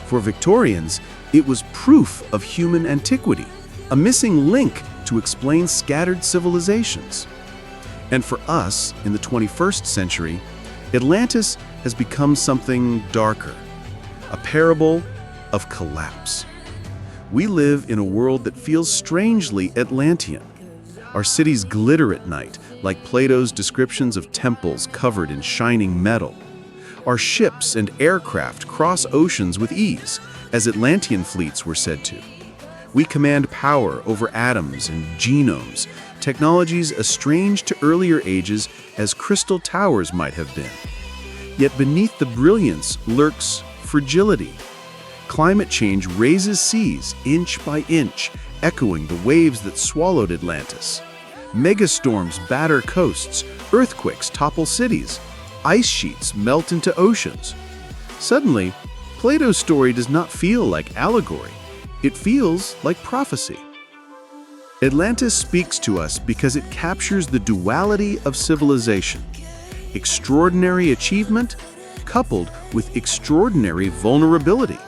For Victorians, it was proof of human antiquity, a missing link to explain scattered civilizations. And for us, in the 21st century, Atlantis has become something darker, a parable of collapse. We live in a world that feels strangely Atlantean. Our cities glitter at night, like Plato's descriptions of temples covered in shining metal. Our ships and aircraft cross oceans with ease, as Atlantean fleets were said to. We command power over atoms and genomes, technologies as strange to earlier ages as crystal towers might have been. Yet beneath the brilliance lurks fragility. Climate change raises seas inch by inch, echoing the waves that swallowed Atlantis. Megastorms batter coasts, earthquakes topple cities, ice sheets melt into oceans. Suddenly, Plato's story does not feel like allegory. It feels like prophecy. Atlantis speaks to us because it captures the duality of civilization. Extraordinary achievement coupled with extraordinary vulnerability.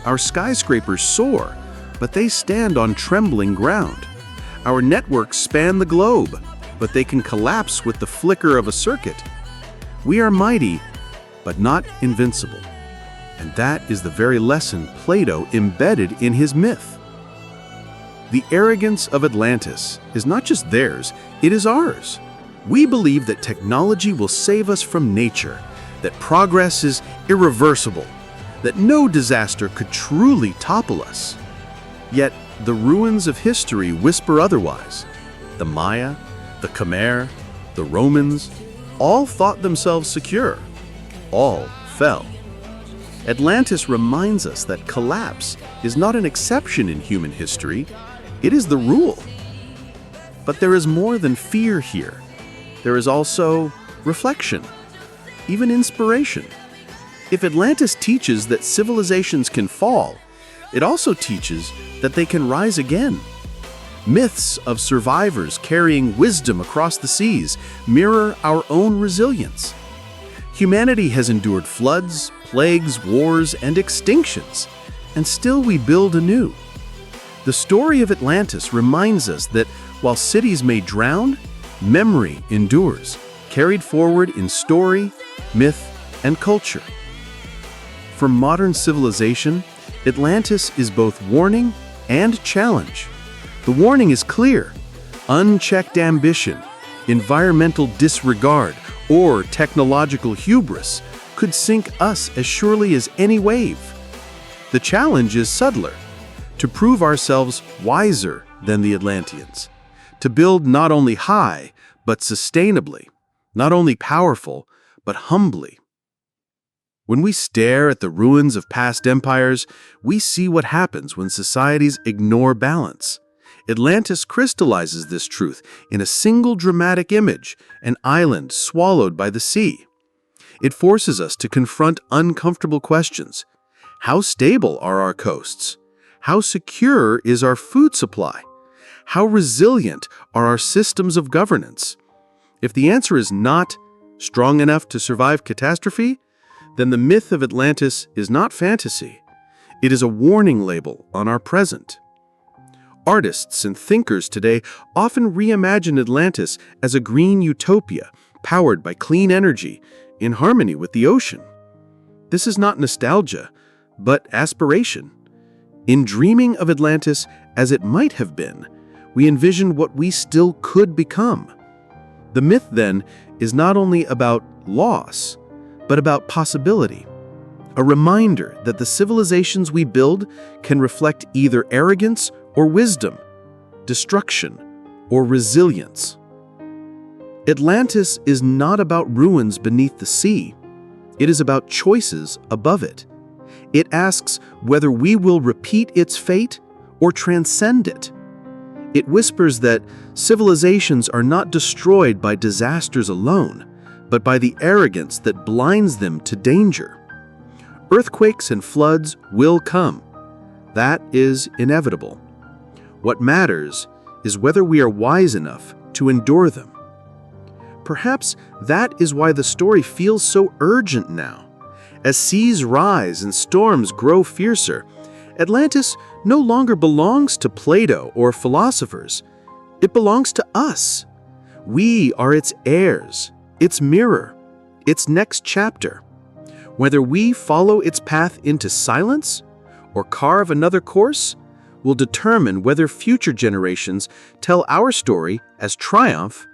Our skyscrapers soar, but they stand on trembling ground. Our networks span the globe, but they can collapse with the flicker of a circuit. We are mighty, but not invincible. And that is the very lesson Plato embedded in his myth. The arrogance of Atlantis is not just theirs, it is ours. We believe that technology will save us from nature, that progress is irreversible, that no disaster could truly topple us. Yet, the ruins of history whisper otherwise. The Maya, the Khmer, the Romans, all thought themselves secure. All fell. Atlantis reminds us that collapse is not an exception in human history, it is the rule. But there is more than fear here. There is also reflection, even inspiration. If Atlantis teaches that civilizations can fall, it also teaches that they can rise again. Myths of survivors carrying wisdom across the seas mirror our own resilience. Humanity has endured floods, plagues, wars, and extinctions, and still we build anew. The story of Atlantis reminds us that while cities may drown, memory endures, carried forward in story, myth, and culture. For modern civilization, Atlantis is both warning and challenge. The warning is clear: unchecked ambition, environmental disregard, or technological hubris could sink us as surely as any wave. The challenge is subtler: to prove ourselves wiser than the Atlanteans, to build not only high, but sustainably, not only powerful, but humbly. When we stare at the ruins of past empires, we see what happens when societies ignore balance. Atlantis crystallizes this truth in a single dramatic image, an island swallowed by the sea. It forces us to confront uncomfortable questions. How stable are our coasts? How secure is our food supply? How resilient are our systems of governance? If the answer is not strong enough to survive catastrophe, then the myth of Atlantis is not fantasy. It is a warning label on our present. Artists and thinkers today often reimagine Atlantis as a green utopia powered by clean energy in harmony with the ocean. This is not nostalgia, but aspiration. In dreaming of Atlantis as it might have been, we envision what we still could become. The myth, then, is not only about loss, but about possibility. A reminder that the civilizations we build can reflect either arrogance or wisdom, destruction or resilience. Atlantis is not about ruins beneath the sea. It is about choices above it. It asks whether we will repeat its fate or transcend it. It whispers that civilizations are not destroyed by disasters alone, but by the arrogance that blinds them to danger. Earthquakes and floods will come. That is inevitable. What matters is whether we are wise enough to endure them. Perhaps that is why the story feels so urgent now. As seas rise and storms grow fiercer, Atlantis no longer belongs to Plato or philosophers. It belongs to us. We are its heirs, its mirror, its next chapter. Whether we follow its path into silence or carve another course will determine whether future generations tell our story as triumph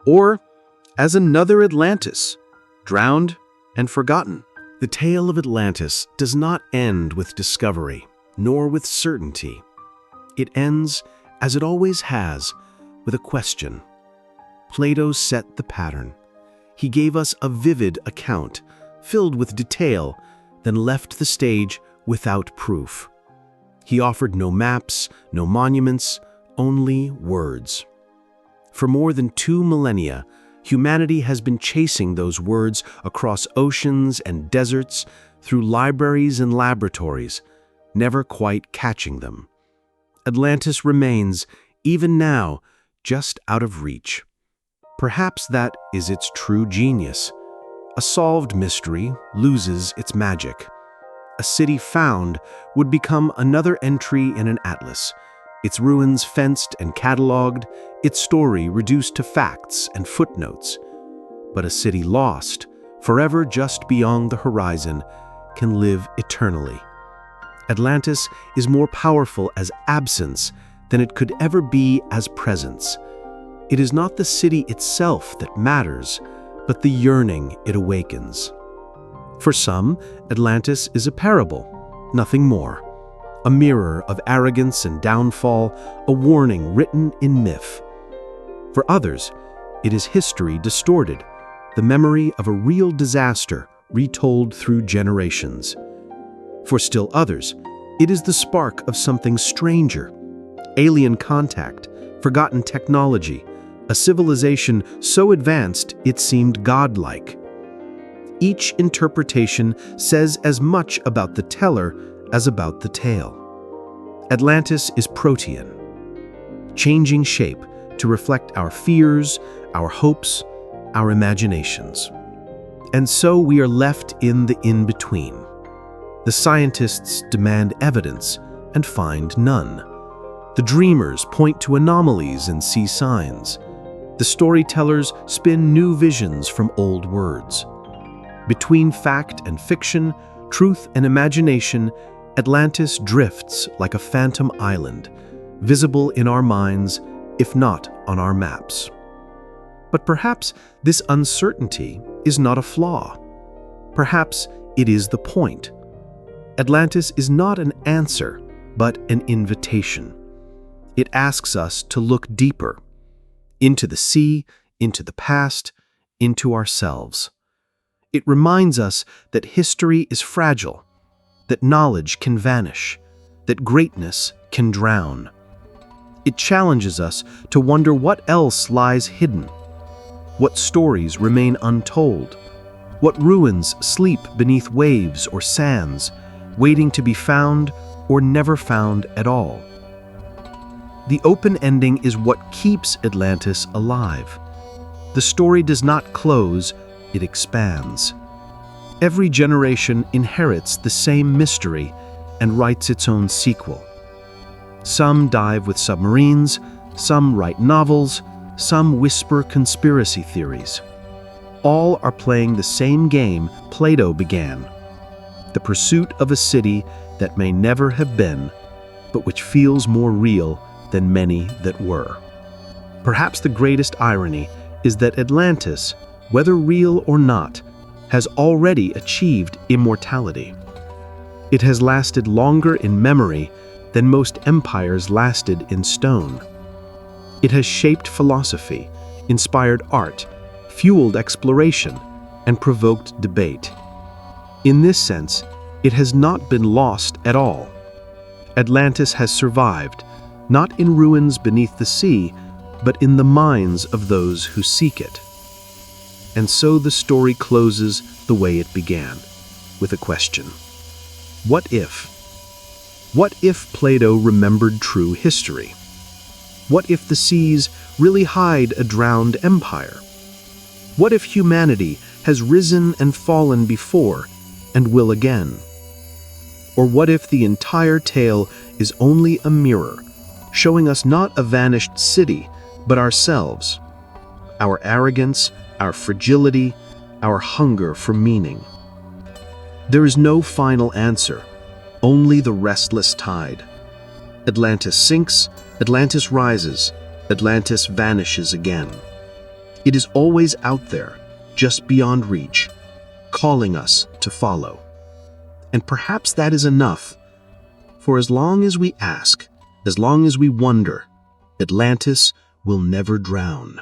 or as another Atlantis, drowned and forgotten. The tale of Atlantis does not end with discovery, nor with certainty. It ends, as it always has, with a question. Plato set the pattern. He gave us a vivid account, filled with detail, then left the stage without proof. He offered no maps, no monuments, only words. For more than 2 millennia, humanity has been chasing those words across oceans and deserts, through libraries and laboratories, never quite catching them. Atlantis remains, even now, just out of reach. Perhaps that is its true genius. A solved mystery loses its magic. A city found would become another entry in an atlas, its ruins fenced and catalogued, its story reduced to facts and footnotes. But a city lost, forever just beyond the horizon, can live eternally. Atlantis is more powerful as absence than it could ever be as presence. It is not the city itself that matters, but the yearning it awakens. For some, Atlantis is a parable, nothing more. A mirror of arrogance and downfall, a warning written in myth. For others, it is history distorted, the memory of a real disaster retold through generations. For still others, it is the spark of something stranger, alien contact, forgotten technology, a civilization so advanced it seemed godlike. Each interpretation says as much about the teller as about the tale. Atlantis is protean, changing shape to reflect our fears, our hopes, our imaginations. And so we are left in the in-between. The scientists demand evidence and find none. The dreamers point to anomalies and see signs. The storytellers spin new visions from old words. Between fact and fiction, truth and imagination, Atlantis drifts like a phantom island, visible in our minds, if not on our maps. But perhaps this uncertainty is not a flaw. Perhaps it is the point. Atlantis is not an answer, but an invitation. It asks us to look deeper, into the sea, into the past, into ourselves. It reminds us that history is fragile, that knowledge can vanish, that greatness can drown. It challenges us to wonder what else lies hidden, what stories remain untold, what ruins sleep beneath waves or sands, waiting to be found or never found at all. The open ending is what keeps Atlantis alive. The story does not close, it expands. Every generation inherits the same mystery and writes its own sequel. Some dive with submarines, some write novels, some whisper conspiracy theories. All are playing the same game Plato began, the pursuit of a city that may never have been, but which feels more real than many that were. Perhaps the greatest irony is that Atlantis, whether real or not, has already achieved immortality. It has lasted longer in memory than most empires lasted in stone. It has shaped philosophy, inspired art, fueled exploration, and provoked debate. In this sense, it has not been lost at all. Atlantis has survived, not in ruins beneath the sea, but in the minds of those who seek it. And so the story closes the way it began, with a question. What if? What if Plato remembered true history? What if the seas really hide a drowned empire? What if humanity has risen and fallen before and will again? Or what if the entire tale is only a mirror, showing us not a vanished city, but ourselves, our arrogance, our fragility, our hunger for meaning? There is no final answer, only the restless tide. Atlantis sinks, Atlantis rises, Atlantis vanishes again. It is always out there, just beyond reach, calling us to follow. And perhaps that is enough, for as long as we ask, as long as we wonder, Atlantis will never drown.